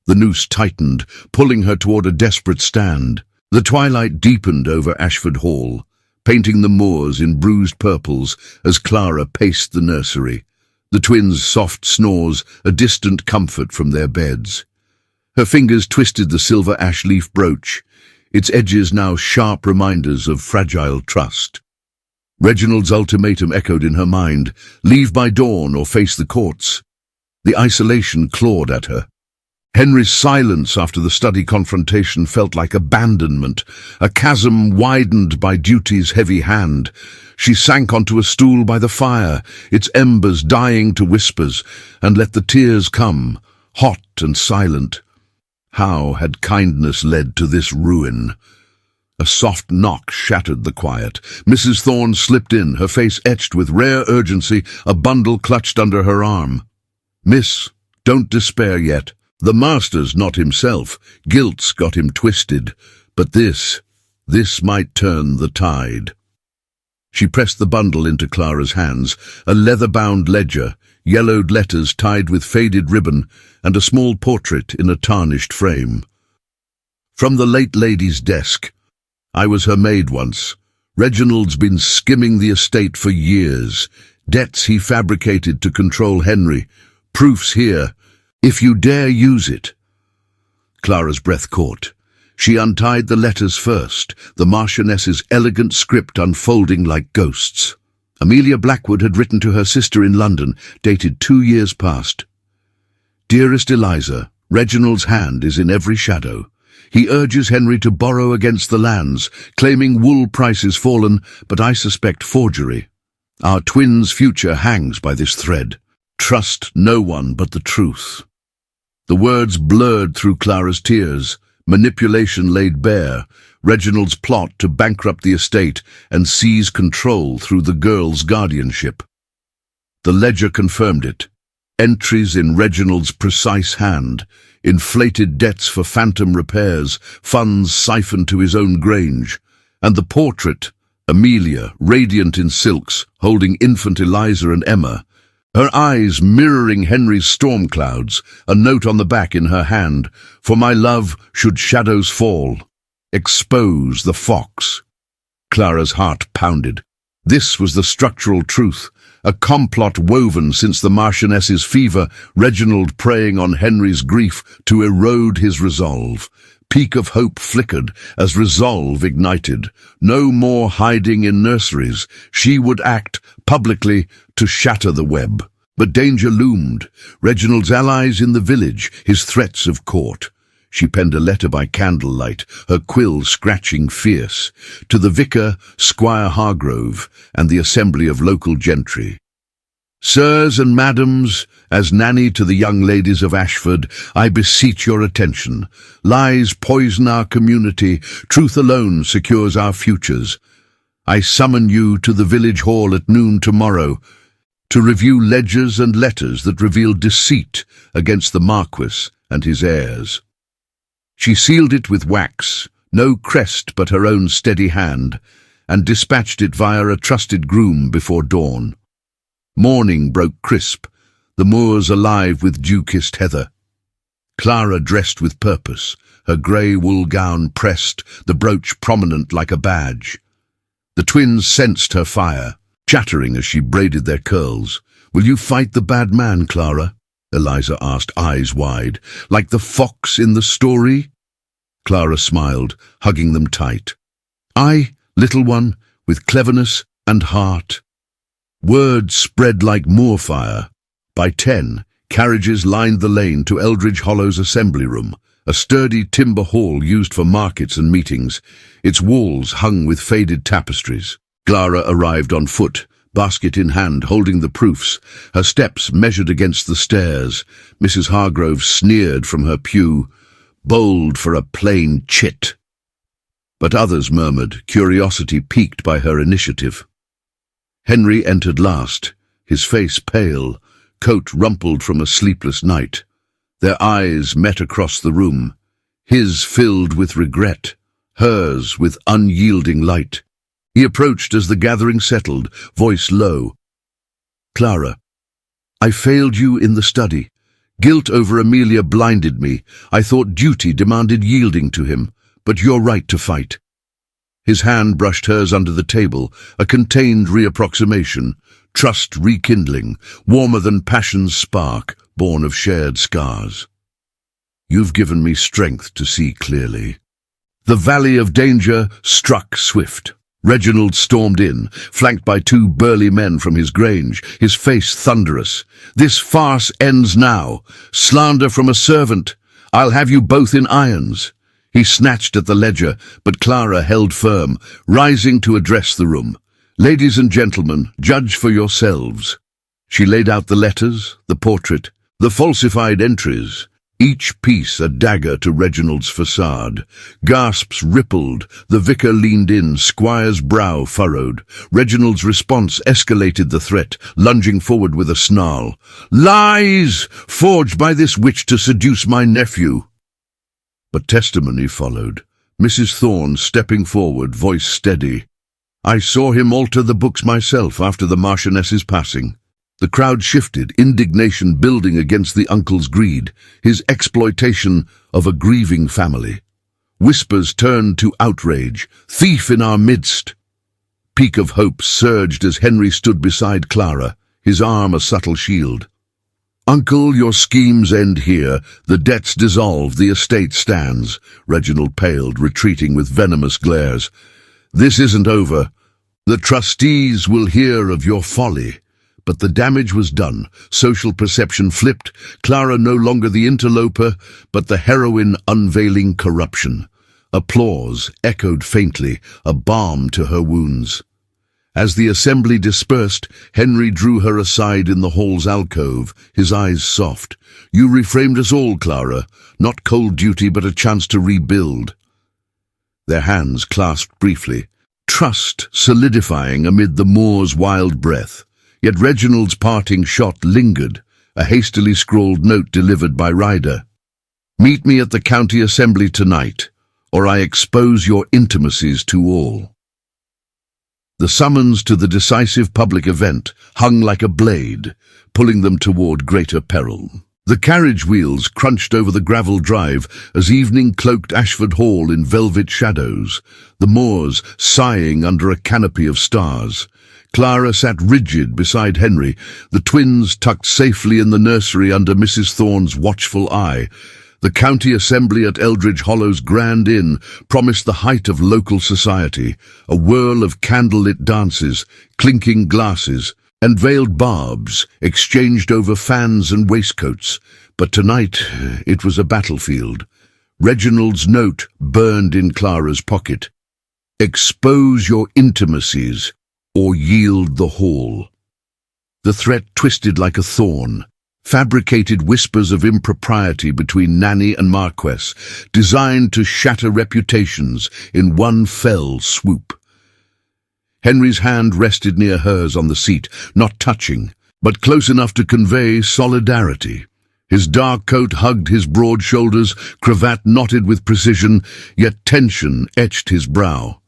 The noose tightened, pulling her toward a desperate stand. The twilight deepened over Ashford Hall, painting the moors in bruised purples as Clara paced the nursery, the twins' soft snores a distant comfort from their beds. Her fingers twisted the silver ash leaf brooch, its edges now sharp reminders of fragile trust. Reginald's ultimatum echoed in her mind: leave by dawn or face the courts. The isolation clawed at her. Henry's silence after the study confrontation felt like abandonment, a chasm widened by duty's heavy hand. She sank onto a stool by the fire, its embers dying to whispers, and let the tears come, hot and silent. How had kindness led to this ruin? A soft knock shattered the quiet. Mrs. Thorne slipped in, her face etched with rare urgency, a bundle clutched under her arm. "Miss, don't despair yet. The master's not himself. Guilt's got him twisted. But this might turn the tide." She pressed the bundle into Clara's hands, a leather-bound ledger, yellowed letters tied with faded ribbon, and a small portrait in a tarnished frame. From the late lady's desk. "I was her maid once. Reginald's been skimming the estate for years. Debts he fabricated to control Henry. Proofs here. If you dare use it." Clara's breath caught. She untied the letters first, the Marchioness's elegant script unfolding like ghosts. Amelia Blackwood had written to her sister in London, dated 2 years past. "Dearest Eliza, Reginald's hand is in every shadow. He urges Henry to borrow against the lands, claiming wool prices fallen, but I suspect forgery. Our twins' future hangs by this thread. Trust no one but the truth." The words blurred through Clara's tears. Manipulation laid bare, Reginald's plot to bankrupt the estate and seize control through the girl's guardianship. The ledger confirmed it. Entries in Reginald's precise hand, inflated debts for phantom repairs, funds siphoned to his own grange, and the portrait, Amelia, radiant in silks, holding infant Eliza and Emma, her eyes mirroring Henry's storm clouds, a note on the back in her hand: "For my love, should shadows fall, expose the fox." Clara's heart pounded. This was the structural truth, a complot woven since the Marchioness's fever, Reginald preying on Henry's grief to erode his resolve. Peak of hope flickered as resolve ignited. No more hiding in nurseries. She would act publicly to shatter the web. But danger loomed. Reginald's allies in the village, his threats of court. She penned a letter by candlelight, her quill scratching fierce, to the vicar, Squire Hargrove, and the assembly of local gentry. "Sirs and madams, as Nanny to the young ladies of Ashford, I beseech your attention. Lies poison our community, truth alone secures our futures. I summon you to the village hall at noon tomorrow to review ledgers and letters that reveal deceit against the Marquess and his heirs." She sealed it with wax, no crest but her own steady hand, and dispatched it via a trusted groom before dawn. Morning broke crisp, the moors alive with dew-kissed heather. Clara dressed with purpose, her grey wool gown pressed, the brooch prominent like a badge. The twins sensed her fire, chattering as she braided their curls. "Will you fight the bad man, Clara?" Eliza asked, eyes wide. "Like the fox in the story?" Clara smiled, hugging them tight. "I, little one, with cleverness and heart." Word spread like moorfire. By 10, carriages lined the lane to Eldridge Hollow's assembly room, a sturdy timber hall used for markets and meetings, its walls hung with faded tapestries. Clara arrived on foot, basket in hand, holding the proofs, her steps measured against the stairs. Mrs. Hargrove sneered from her pew, "Bold for a plain chit." but others murmured, curiosity piqued by her initiative. Henry entered last, his face pale, coat rumpled from a sleepless night. Their eyes met across the room, his filled with regret, hers with unyielding light. He approached as the gathering settled, voice low. "Clara, I failed you in the study. Guilt over Amelia blinded me. I thought duty demanded yielding to him, but you're right to fight." His hand brushed hers under the table, a contained reapproximation, trust rekindling, warmer than passion's spark, born of shared scars. "You've given me strength to see clearly." The valley of danger struck swift. Reginald stormed in, flanked by two burly men from his grange, his face thunderous. "This farce ends now. Slander from a servant. I'll have you both in irons." He snatched at the ledger, but Clara held firm, rising to address the room. "Ladies and gentlemen, judge for yourselves." She laid out the letters, the portrait, the falsified entries, each piece a dagger to Reginald's facade. Gasps rippled, the vicar leaned in, Squire's brow furrowed. Reginald's response escalated the threat, lunging forward with a snarl. "Lies! Forged by this witch to seduce my nephew!" But testimony followed, Mrs. Thorne stepping forward, voice steady. "I saw him alter the books myself after the Marchioness's passing." The crowd shifted, indignation building against the uncle's greed, his exploitation of a grieving family. Whispers turned to outrage. "Thief in our midst!" Peak of hope surged as Henry stood beside Clara, his arm a subtle shield. "Uncle, your schemes end here. The debts dissolve, the estate stands." Reginald paled, retreating with venomous glares. "This isn't over. The trustees will hear of your folly." But the damage was done. Social perception flipped. Clara no longer the interloper, but the heroine unveiling corruption. Applause echoed faintly, a balm to her wounds. As the assembly dispersed, Henry drew her aside in the hall's alcove, his eyes soft. "You reframed us all, Clara. Not cold duty, but a chance to rebuild." Their hands clasped briefly, trust solidifying amid the Moor's wild breath. Yet Reginald's parting shot lingered, a hastily scrawled note delivered by Ryder. "Meet me at the county assembly tonight, or I expose your intimacies to all." The summons to the decisive public event hung like a blade, pulling them toward greater peril. The carriage wheels crunched over the gravel drive as evening cloaked Ashford Hall in velvet shadows, the moors sighing under a canopy of stars. Clara sat rigid beside Henry, the twins tucked safely in the nursery under Mrs. Thorne's watchful eye. The county assembly at Eldridge Hollow's Grand Inn promised the height of local society, a whirl of candlelit dances, clinking glasses, and veiled barbs exchanged over fans and waistcoats. But tonight it was a battlefield. Reginald's note burned in Clara's pocket. "Expose your intimacies, or yield the hall." The threat twisted like a thorn, fabricated whispers of impropriety between Nanny and Marquess, designed to shatter reputations in one fell swoop. Henry's hand rested near hers on the seat, not touching, but close enough to convey solidarity. His dark coat hugged his broad shoulders, cravat knotted with precision, yet tension etched his brow.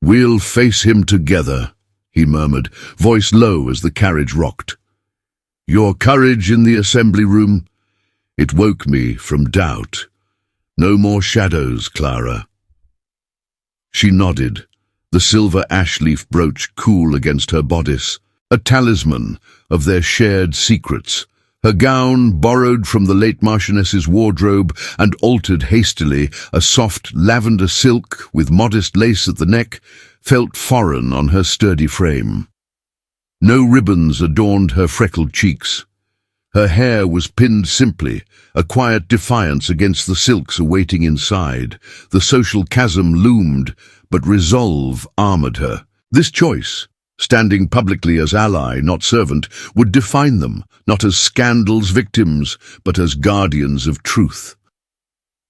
"We'll face him together," he murmured, voice low as the carriage rocked. "Your courage in the assembly room, it woke me from doubt. No more shadows, Clara." She nodded, the silver ash leaf brooch cool against her bodice, a talisman of their shared secrets. Her gown, borrowed from the late Marchioness's wardrobe and altered hastily, a soft lavender silk with modest lace at the neck, felt foreign on her sturdy frame. No ribbons adorned her freckled cheeks. Her hair was pinned simply, a quiet defiance against the silks awaiting inside. The social chasm loomed, but resolve armored her. This choice, standing publicly as ally, not servant, would define them, not as scandal's victims, but as guardians of truth.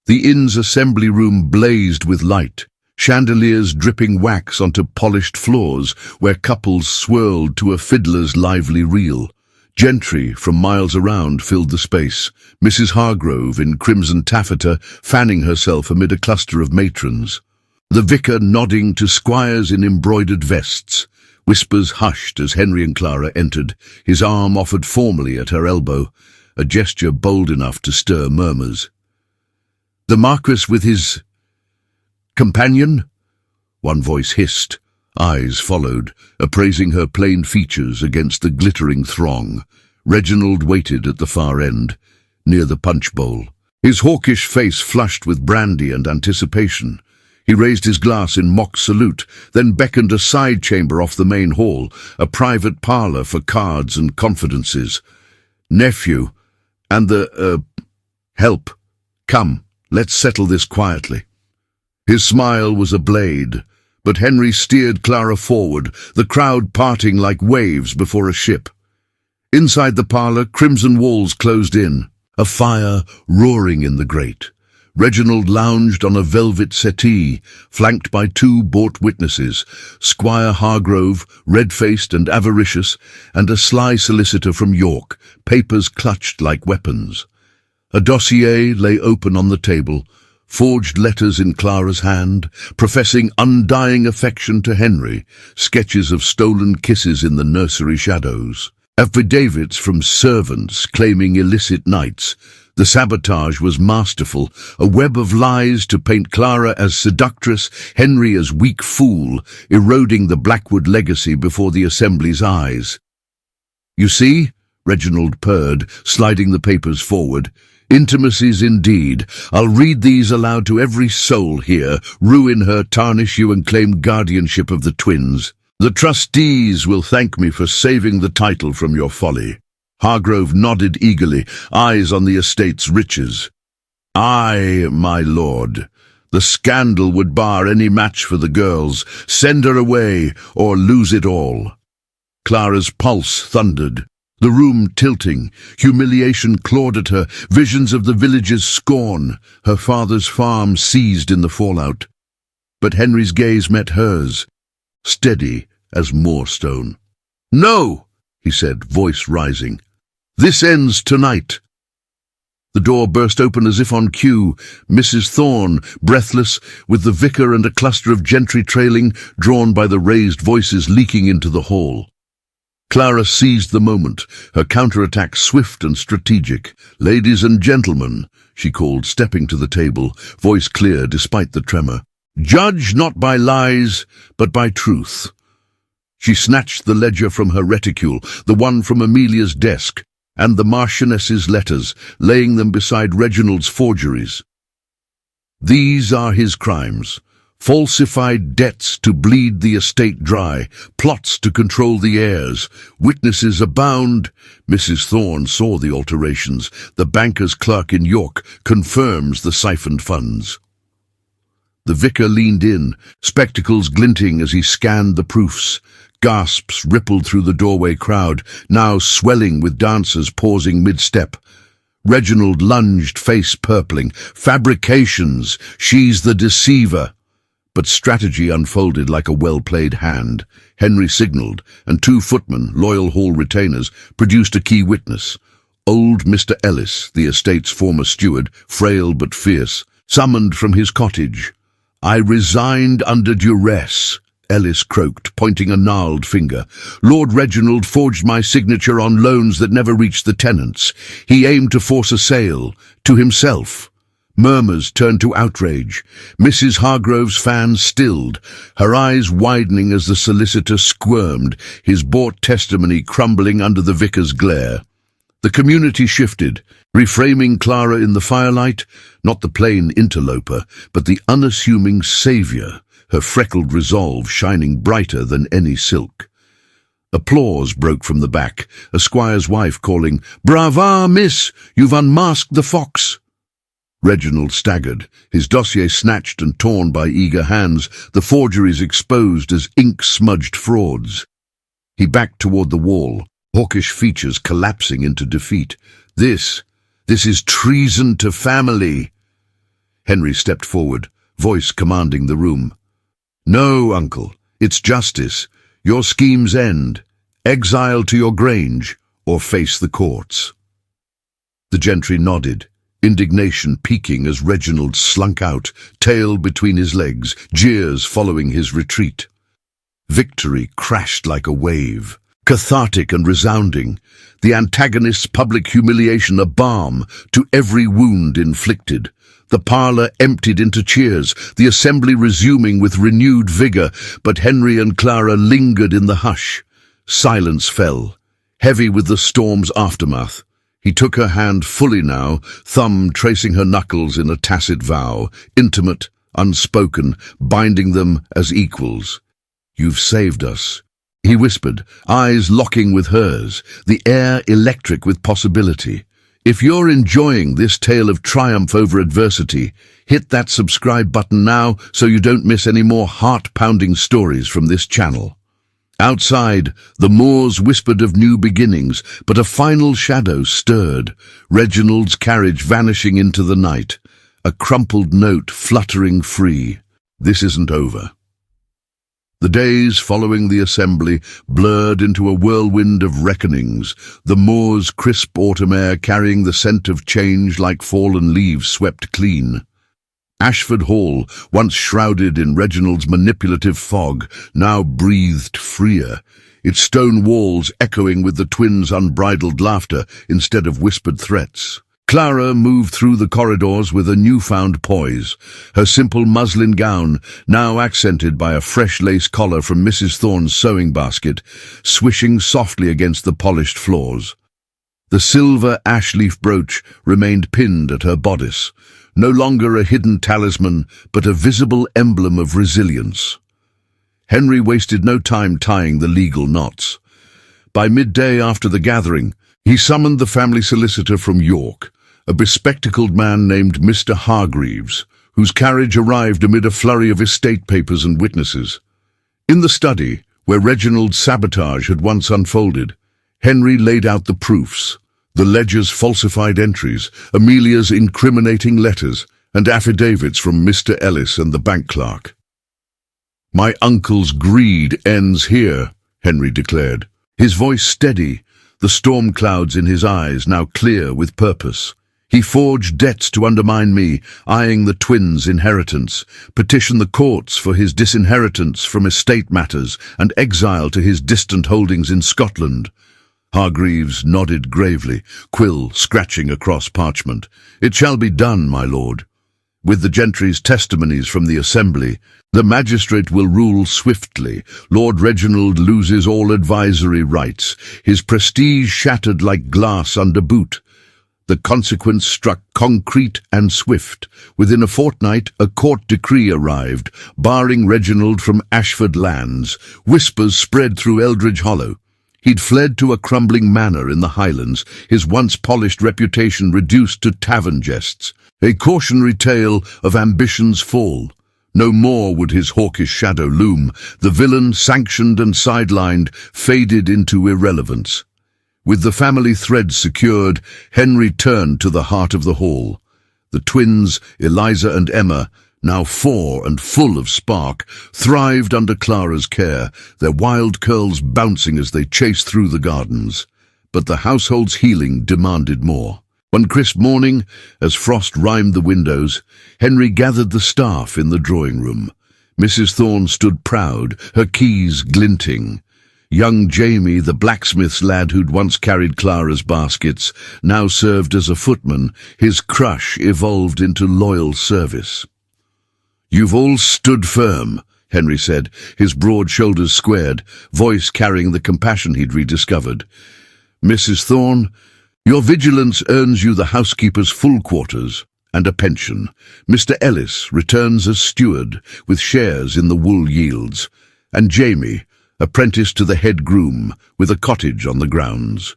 The inn's assembly room blazed with light, chandeliers dripping wax onto polished floors where couples swirled to a fiddler's lively reel. Gentry from miles around filled the space, Mrs. Hargrove in crimson taffeta fanning herself amid a cluster of matrons. The vicar nodding to squires in embroidered vests. Whispers hushed as Henry and Clara entered, his arm offered formally at her elbow, a gesture bold enough to stir murmurs. "The Marquess with his companion?" one voice hissed. Eyes followed, appraising her plain features against the glittering throng. Reginald waited at the far end, near the punch bowl, his hawkish face flushed with brandy and anticipation. He raised his glass in mock salute, then beckoned a side chamber off the main hall, a private parlour for cards and confidences. "Nephew, and the, help. Come, let's settle this quietly." His smile was a blade, but Henry steered Clara forward, the crowd parting like waves before a ship. Inside the parlour, crimson walls closed in, a fire roaring in the grate. Reginald lounged on a velvet settee, flanked by two bought witnesses, Squire Hargrove, red-faced and avaricious, and a sly solicitor from York, papers clutched like weapons. A dossier lay open on the table, forged letters in Clara's hand, professing undying affection to Henry, sketches of stolen kisses in the nursery shadows, affidavits from servants claiming illicit nights. The sabotage was masterful, a web of lies to paint Clara as seductress, Henry as weak fool, eroding the Blackwood legacy before the Assembly's eyes. "You see?" Reginald purred, sliding the papers forward. "Intimacies indeed. I'll read these aloud to every soul here, ruin her, tarnish you, and claim guardianship of the twins. The trustees will thank me for saving the title from your folly." Hargrove nodded eagerly, eyes on the estate's riches. "Aye, my lord. The scandal would bar any match for the girls. Send her away, or lose it all." Clara's pulse thundered. The room tilting, humiliation clawed at her, visions of the village's scorn, her father's farm seized in the fallout. But Henry's gaze met hers, steady as moorstone. "No," he said, voice rising. "This ends tonight." The door burst open as if on cue. Mrs. Thorne, breathless, with the vicar and a cluster of gentry trailing, drawn by the raised voices leaking into the hall. Clara seized the moment, her counterattack swift and strategic. "Ladies and gentlemen," she called, stepping to the table, voice clear despite the tremor. "Judge not by lies, but by truth." She snatched the ledger from her reticule, the one from Amelia's desk, and the Marchioness's letters, laying them beside Reginald's forgeries. "These are his crimes. Falsified debts to bleed the estate dry, plots to control the heirs. Witnesses abound." Mrs. Thorne saw the alterations. The banker's clerk in York confirms the siphoned funds. The vicar leaned in, spectacles glinting as he scanned the proofs. Gasps rippled through the doorway crowd, now swelling with dancers pausing mid-step. Reginald lunged, face purpling. "Fabrications! She's the deceiver!" But strategy unfolded like a well-played hand. Henry signalled, and two footmen, loyal hall retainers, produced a key witness. Old Mr. Ellis, the estate's former steward, frail but fierce, summoned from his cottage. "I resigned under duress," Ellis croaked, pointing a gnarled finger. "Lord Reginald forged my signature on loans that never reached the tenants. He aimed to force a sale, to himself." Murmurs turned to outrage. Mrs. Hargrove's fan stilled, her eyes widening as the solicitor squirmed, his bought testimony crumbling under the vicar's glare. The community shifted, reframing Clara in the firelight, not the plain interloper, but the unassuming saviour, her freckled resolve shining brighter than any silk. Applause broke from the back, a squire's wife calling, "Brava, miss! You've unmasked the fox!" Reginald staggered, his dossier snatched and torn by eager hands, the forgeries exposed as ink-smudged frauds. He backed toward the wall, hawkish features collapsing into defeat. This is treason to family." Henry stepped forward, voice commanding the room. No, uncle, it's justice. Your schemes end. Exile to your grange, or face the courts. The gentry nodded, indignation peaking as Reginald slunk out, tail between his legs, jeers following his retreat. Victory crashed like a wave, cathartic and resounding, the antagonist's public humiliation a balm to every wound inflicted. The parlour emptied into cheers, the assembly resuming with renewed vigour, but Henry and Clara lingered in the hush. Silence fell, heavy with the storm's aftermath. He took her hand fully now, thumb tracing her knuckles in a tacit vow, intimate, unspoken, binding them as equals. "You've saved us," he whispered, eyes locking with hers, the air electric with possibility. If you're enjoying this tale of triumph over adversity, hit that subscribe button now so you don't miss any more heart-pounding stories from this channel. Outside, the moors whispered of new beginnings, but a final shadow stirred, Reginald's carriage vanishing into the night, a crumpled note fluttering free. This isn't over. The days following the assembly blurred into a whirlwind of reckonings, the moor's crisp autumn air carrying the scent of change like fallen leaves swept clean. Ashford Hall, once shrouded in Reginald's manipulative fog, now breathed freer, its stone walls echoing with the twins' unbridled laughter instead of whispered threats. Clara moved through the corridors with a newfound poise, her simple muslin gown, now accented by a fresh lace collar from Mrs. Thorne's sewing basket, swishing softly against the polished floors. The silver ash-leaf brooch remained pinned at her bodice, no longer a hidden talisman, but a visible emblem of resilience. Henry wasted no time tying the legal knots. By midday after the gathering, he summoned the family solicitor from York, a bespectacled man named Mr. Hargreaves, whose carriage arrived amid a flurry of estate papers and witnesses. In the study, where Reginald's sabotage had once unfolded, Henry laid out the proofs, the ledger's falsified entries, Amelia's incriminating letters, and affidavits from Mr. Ellis and the bank clerk. "My uncle's greed ends here," Henry declared, his voice steady, the storm clouds in his eyes now clear with purpose. "He forged debts to undermine me, eyeing the twins' inheritance, petition the courts for his disinheritance from estate matters, and exile to his distant holdings in Scotland." Hargreaves nodded gravely, quill scratching across parchment. "It shall be done, my lord. With the gentry's testimonies from the assembly, the magistrate will rule swiftly. Lord Reginald loses all advisory rights, his prestige shattered like glass under boot. The consequence struck concrete and swift. Within a fortnight, a court decree arrived, barring Reginald from Ashford lands. Whispers spread through Eldridge Hollow. He'd fled to a crumbling manor in the Highlands, his once polished reputation reduced to tavern jests. A cautionary tale of ambition's fall. No more would his hawkish shadow loom. The villain, sanctioned and sidelined, faded into irrelevance. With the family threads secured, Henry turned to the heart of the hall. The twins, Eliza and Emma, now 4 and full of spark, thrived under Clara's care, their wild curls bouncing as they chased through the gardens. But the household's healing demanded more. One crisp morning, as frost rimed the windows, Henry gathered the staff in the drawing-room. Mrs. Thorne stood proud, her keys glinting. Young Jamie, the blacksmith's lad who'd once carried Clara's baskets, now served as a footman, his crush evolved into loyal service. "You've all stood firm," Henry said, his broad shoulders squared, voice carrying the compassion he'd rediscovered. "Mrs. Thorne, your vigilance earns you the housekeeper's full quarters and a pension. Mr. Ellis returns as steward, with shares in the wool yields, and Jamie, apprenticed to the head groom, with a cottage on the grounds.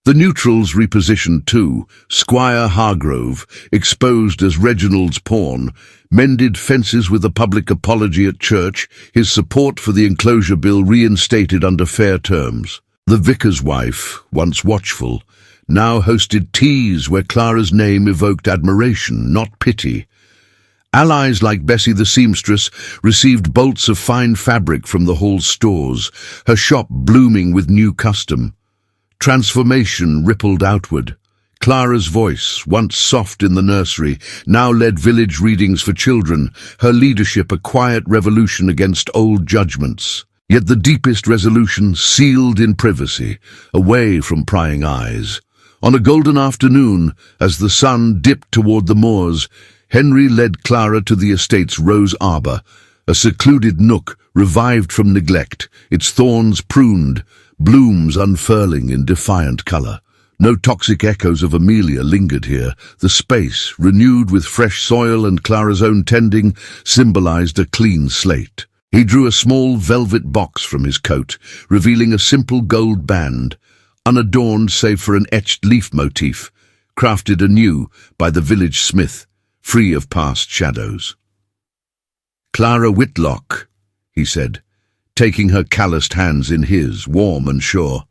The neutrals repositioned too. Squire Hargrove, exposed as Reginald's pawn, mended fences with a public apology at church, his support for the enclosure bill reinstated under fair terms. The vicar's wife, once watchful, now hosted teas where Clara's name evoked admiration, not pity. Allies like Bessie the seamstress received bolts of fine fabric from the hall's stores, her shop blooming with new custom. Transformation rippled outward. Clara's voice, once soft in the nursery, now led village readings for children, her leadership a quiet revolution against old judgments. Yet the deepest resolution sealed in privacy, away from prying eyes. On a golden afternoon, as the sun dipped toward the moors, Henry led Clara to the estate's rose arbor, a secluded nook revived from neglect, its thorns pruned, blooms unfurling in defiant color. No toxic echoes of Amelia lingered here. The space, renewed with fresh soil and Clara's own tending, symbolized a clean slate. He drew a small velvet box from his coat, revealing a simple gold band, unadorned save for an etched leaf motif, crafted anew by the village smith, free of past shadows. "Clara Whitlock," he said, taking her calloused hands in his, warm and sure.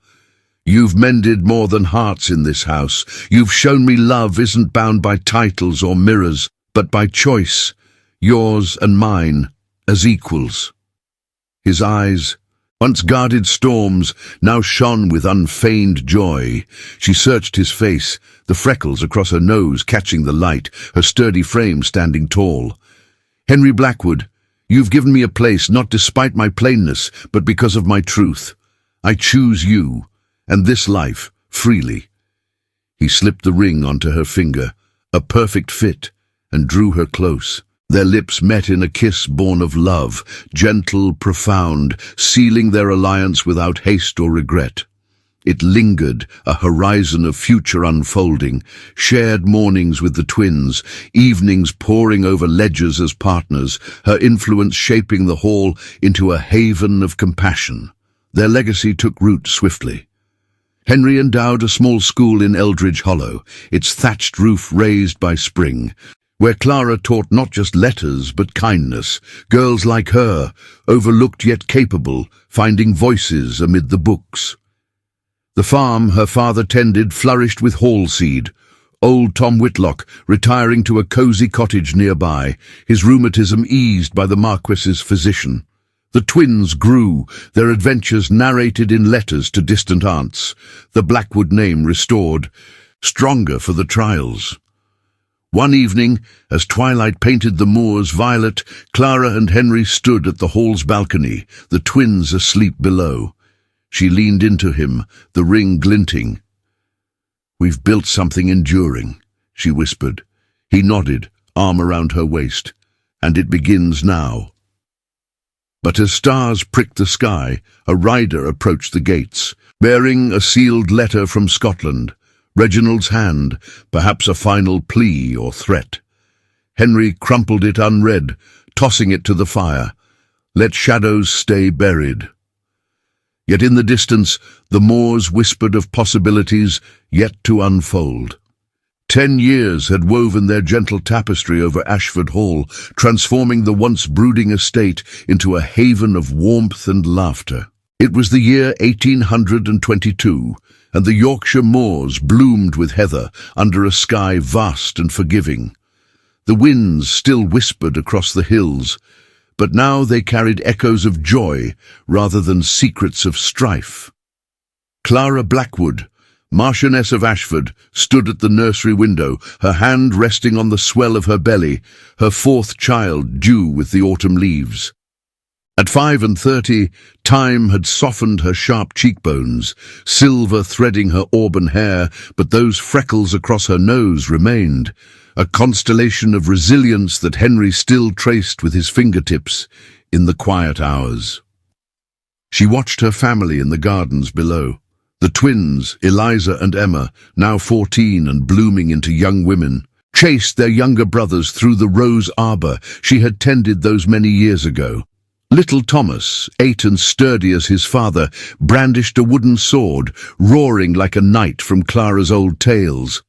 "You've mended more than hearts in this house. You've shown me love isn't bound by titles or mirrors, but by choice, yours and mine, as equals." His eyes, once guarded storms, now shone with unfeigned joy. She searched his face, the freckles across her nose catching the light, her sturdy frame standing tall. "Henry Blackwood, you've given me a place not despite my plainness, but because of my truth. I choose you, and this life, freely." He slipped the ring onto her finger, a perfect fit, and drew her close. Their lips met in a kiss born of love, gentle, profound, sealing their alliance without haste or regret. It lingered, a horizon of future unfolding, shared mornings with the twins, evenings poring over ledgers as partners, her influence shaping the hall into a haven of compassion. Their legacy took root swiftly. Henry endowed a small school in Eldridge Hollow, its thatched roof raised by spring, where Clara taught not just letters but kindness, girls like her, overlooked yet capable, finding voices amid the books. The farm her father tended flourished with hall seed. Old Tom Whitlock, retiring to a cozy cottage nearby, his rheumatism eased by the Marquess's physician. The twins grew, their adventures narrated in letters to distant aunts, the Blackwood name restored, stronger for the trials. One evening, as twilight painted the moors violet, Clara and Henry stood at the hall's balcony, the twins asleep below. She leaned into him, the ring glinting. "We've built something enduring," she whispered. He nodded, arm around her waist. "And it begins now." But as stars pricked the sky, a rider approached the gates, bearing a sealed letter from Scotland. Reginald's hand, perhaps a final plea or threat. Henry crumpled it unread, tossing it to the fire. Let shadows stay buried. Yet in the distance, the moors whispered of possibilities yet to unfold. 10 years had woven their gentle tapestry over Ashford Hall, transforming the once brooding estate into a haven of warmth and laughter. It was the year 1822, and the Yorkshire moors bloomed with heather under a sky vast and forgiving. The winds still whispered across the hills, but now they carried echoes of joy rather than secrets of strife. Clara Blackwood, Marchioness of Ashford, stood at the nursery window, her hand resting on the swell of her belly, her 4th child due with the autumn leaves. At 35, time had softened her sharp cheekbones, silver threading her auburn hair, but those freckles across her nose remained, a constellation of resilience that Henry still traced with his fingertips in the quiet hours. She watched her family in the gardens below. The twins, Eliza and Emma, now 14 and blooming into young women, chased their younger brothers through the rose arbor she had tended those many years ago. Little Thomas, 8 and sturdy as his father, brandished a wooden sword, roaring like a knight from Clara's old tales.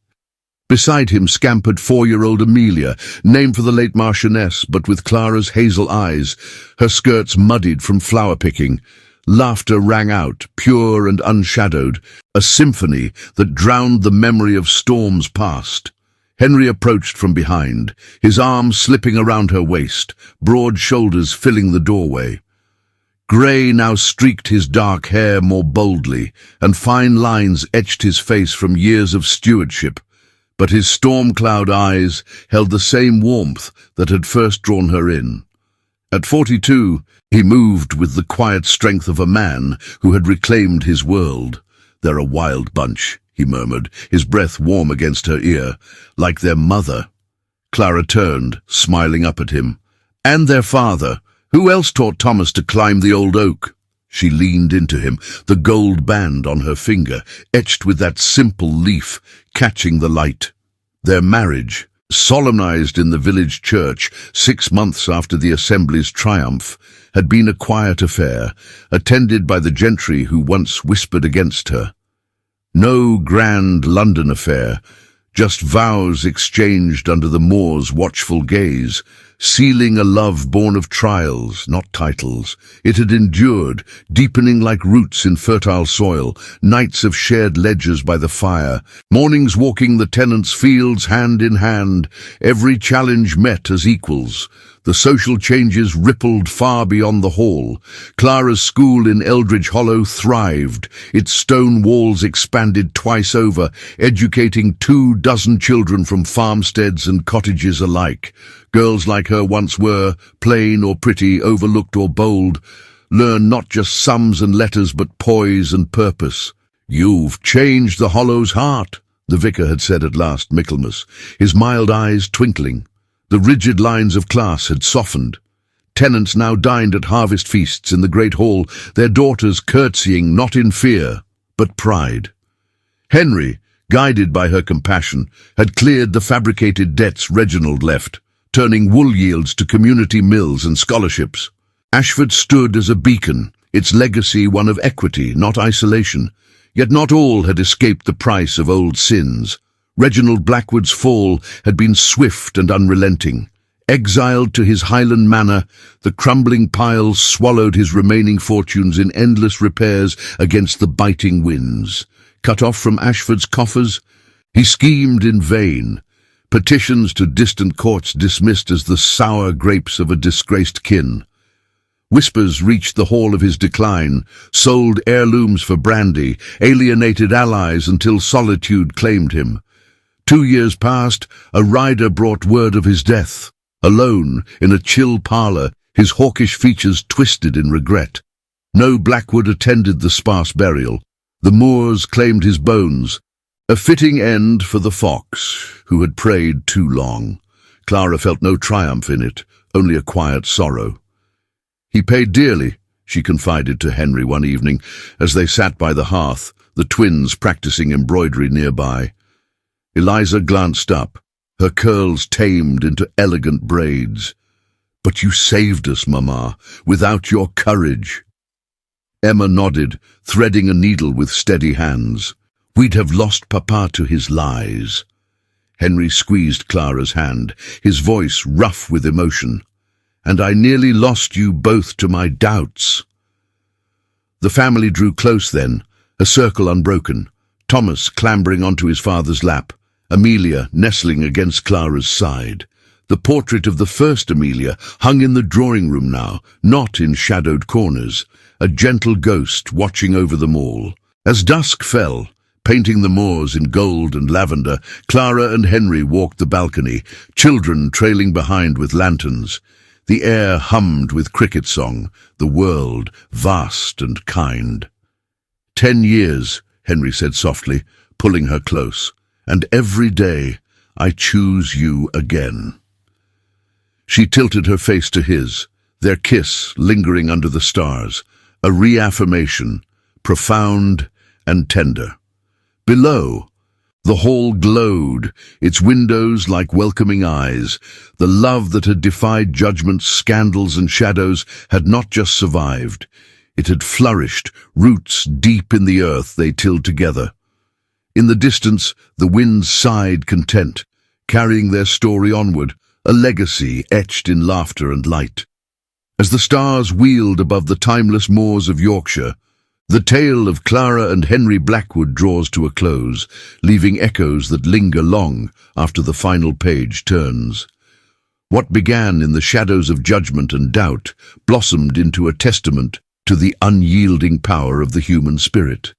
Beside him scampered 4-year-old Amelia, named for the late Marchioness, but with Clara's hazel eyes, her skirts muddied from flower-picking. Laughter rang out, pure and unshadowed, a symphony that drowned the memory of storms past. Henry approached from behind, his arm slipping around her waist, broad shoulders filling the doorway. Grey now streaked his dark hair more boldly, and fine lines etched his face from years of stewardship, but his storm-cloud eyes held the same warmth that had first drawn her in. At 42, he moved with the quiet strength of a man who had reclaimed his world. "They're a wild bunch," he murmured, his breath warm against her ear, "like their mother." Clara turned, smiling up at him. "And their father. Who else taught Thomas to climb the old oak?" She leaned into him, the gold band on her finger, etched with that simple leaf, catching the light. Their marriage, solemnized in the village church 6 months after the Assembly's triumph, had been a quiet affair, attended by the gentry who once whispered against her. No grand London affair, just vows exchanged under the Moor's watchful gaze, sealing a love born of trials, not titles. It had endured, deepening like roots in fertile soil, nights of shared ledgers by the fire, mornings walking the tenants' fields hand in hand, every challenge met as equals. The social changes rippled far beyond the hall. Clara's school in Eldridge Hollow thrived, its stone walls expanded twice over, educating 24 children from farmsteads and cottages alike. Girls like her once were, plain or pretty, overlooked or bold, learn not just sums and letters but poise and purpose. "You've changed the Hollow's heart," the vicar had said at last, Michaelmas, his mild eyes twinkling. The rigid lines of class had softened. Tenants now dined at harvest feasts in the great hall, their daughters curtsying not in fear, but pride. Henry, guided by her compassion, had cleared the fabricated debts Reginald left, turning wool yields to community mills and scholarships. Ashford stood as a beacon, its legacy one of equity, not isolation. Yet not all had escaped the price of old sins. Reginald Blackwood's fall had been swift and unrelenting. Exiled to his Highland manor, the crumbling piles swallowed his remaining fortunes in endless repairs against the biting winds. Cut off from Ashford's coffers, he schemed in vain. Petitions to distant courts dismissed as the sour grapes of a disgraced kin. Whispers reached the hall of his decline, sold heirlooms for brandy, alienated allies until solitude claimed him. 2 years passed, a rider brought word of his death. Alone, in a chill parlour, his hawkish features twisted in regret. No Blackwood attended the sparse burial. The Moors claimed his bones. A fitting end for the fox, who had prayed too long. Clara felt no triumph in it, only a quiet sorrow. "He paid dearly," she confided to Henry one evening, as they sat by the hearth, the twins practicing embroidery nearby. Eliza glanced up, her curls tamed into elegant braids. "But you saved us, Mamma, without your courage." Emma nodded, threading a needle with steady hands. "We'd have lost Papa to his lies." Henry squeezed Clara's hand, his voice rough with emotion. "And I nearly lost you both to my doubts." The family drew close then, a circle unbroken, Thomas clambering onto his father's lap, Amelia nestling against Clara's side. The portrait of the first Amelia hung in the drawing-room now, not in shadowed corners, a gentle ghost watching over them all. As dusk fell, painting the moors in gold and lavender, Clara and Henry walked the balcony, children trailing behind with lanterns. The air hummed with cricket song, the world vast and kind. 10 years, Henry said softly, pulling her close. "And every day I choose you again." She tilted her face to his, their kiss lingering under the stars, a reaffirmation, profound and tender. Below, the hall glowed, its windows like welcoming eyes. The love that had defied judgments, scandals and shadows had not just survived. It had flourished, roots deep in the earth they tilled together. In the distance, the winds sighed content, carrying their story onward, a legacy etched in laughter and light. As the stars wheeled above the timeless moors of Yorkshire, The tale of Clara and Henry Blackwood draws to a close, leaving echoes that linger long after the final page turns. What began in the shadows of judgment and doubt blossomed into a testament to the unyielding power of the human spirit.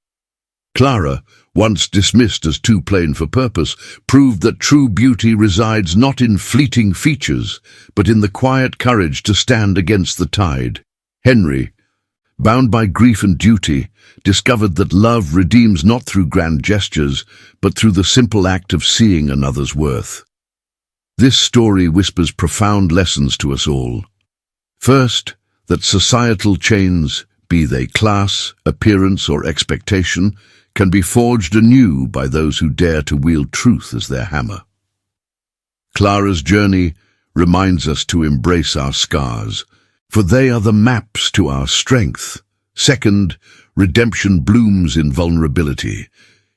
Clara, once dismissed as too plain for purpose, proved that true beauty resides not in fleeting features, but in the quiet courage to stand against the tide. Henry, bound by grief and duty, discovered that love redeems not through grand gestures, but through the simple act of seeing another's worth. This story whispers profound lessons to us all. First, that societal chains, be they class, appearance, or expectation, can be forged anew by those who dare to wield truth as their hammer. Clara's journey reminds us to embrace our scars, for they are the maps to our strength. Second, redemption blooms in vulnerability.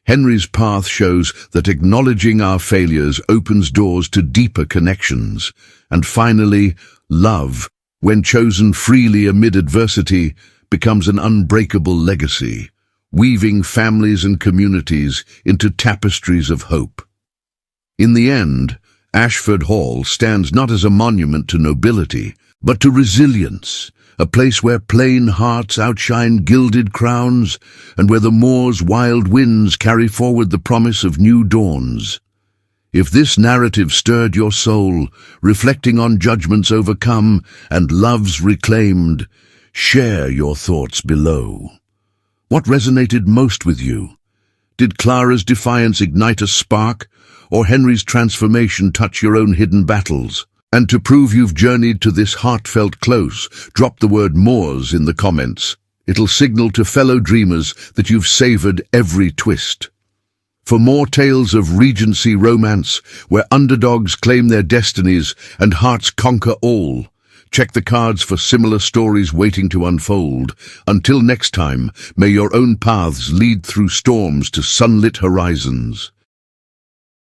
Henry's path shows that acknowledging our failures opens doors to deeper connections. And finally, love, when chosen freely amid adversity, becomes an unbreakable legacy, weaving families and communities into tapestries of hope. In the end, Ashford Hall stands not as a monument to nobility, but to resilience, a place where plain hearts outshine gilded crowns, and where the moor's wild winds carry forward the promise of new dawns. If this narrative stirred your soul, reflecting on judgments overcome and loves reclaimed, share your thoughts below. What resonated most with you? Did Clara's defiance ignite a spark, or Henry's transformation touch your own hidden battles? And to prove you've journeyed to this heartfelt close, drop the word Moors in the comments. It'll signal to fellow dreamers that you've savored every twist. For more tales of Regency romance, where underdogs claim their destinies and hearts conquer all, check the cards for similar stories waiting to unfold. Until next time, may your own paths lead through storms to sunlit horizons.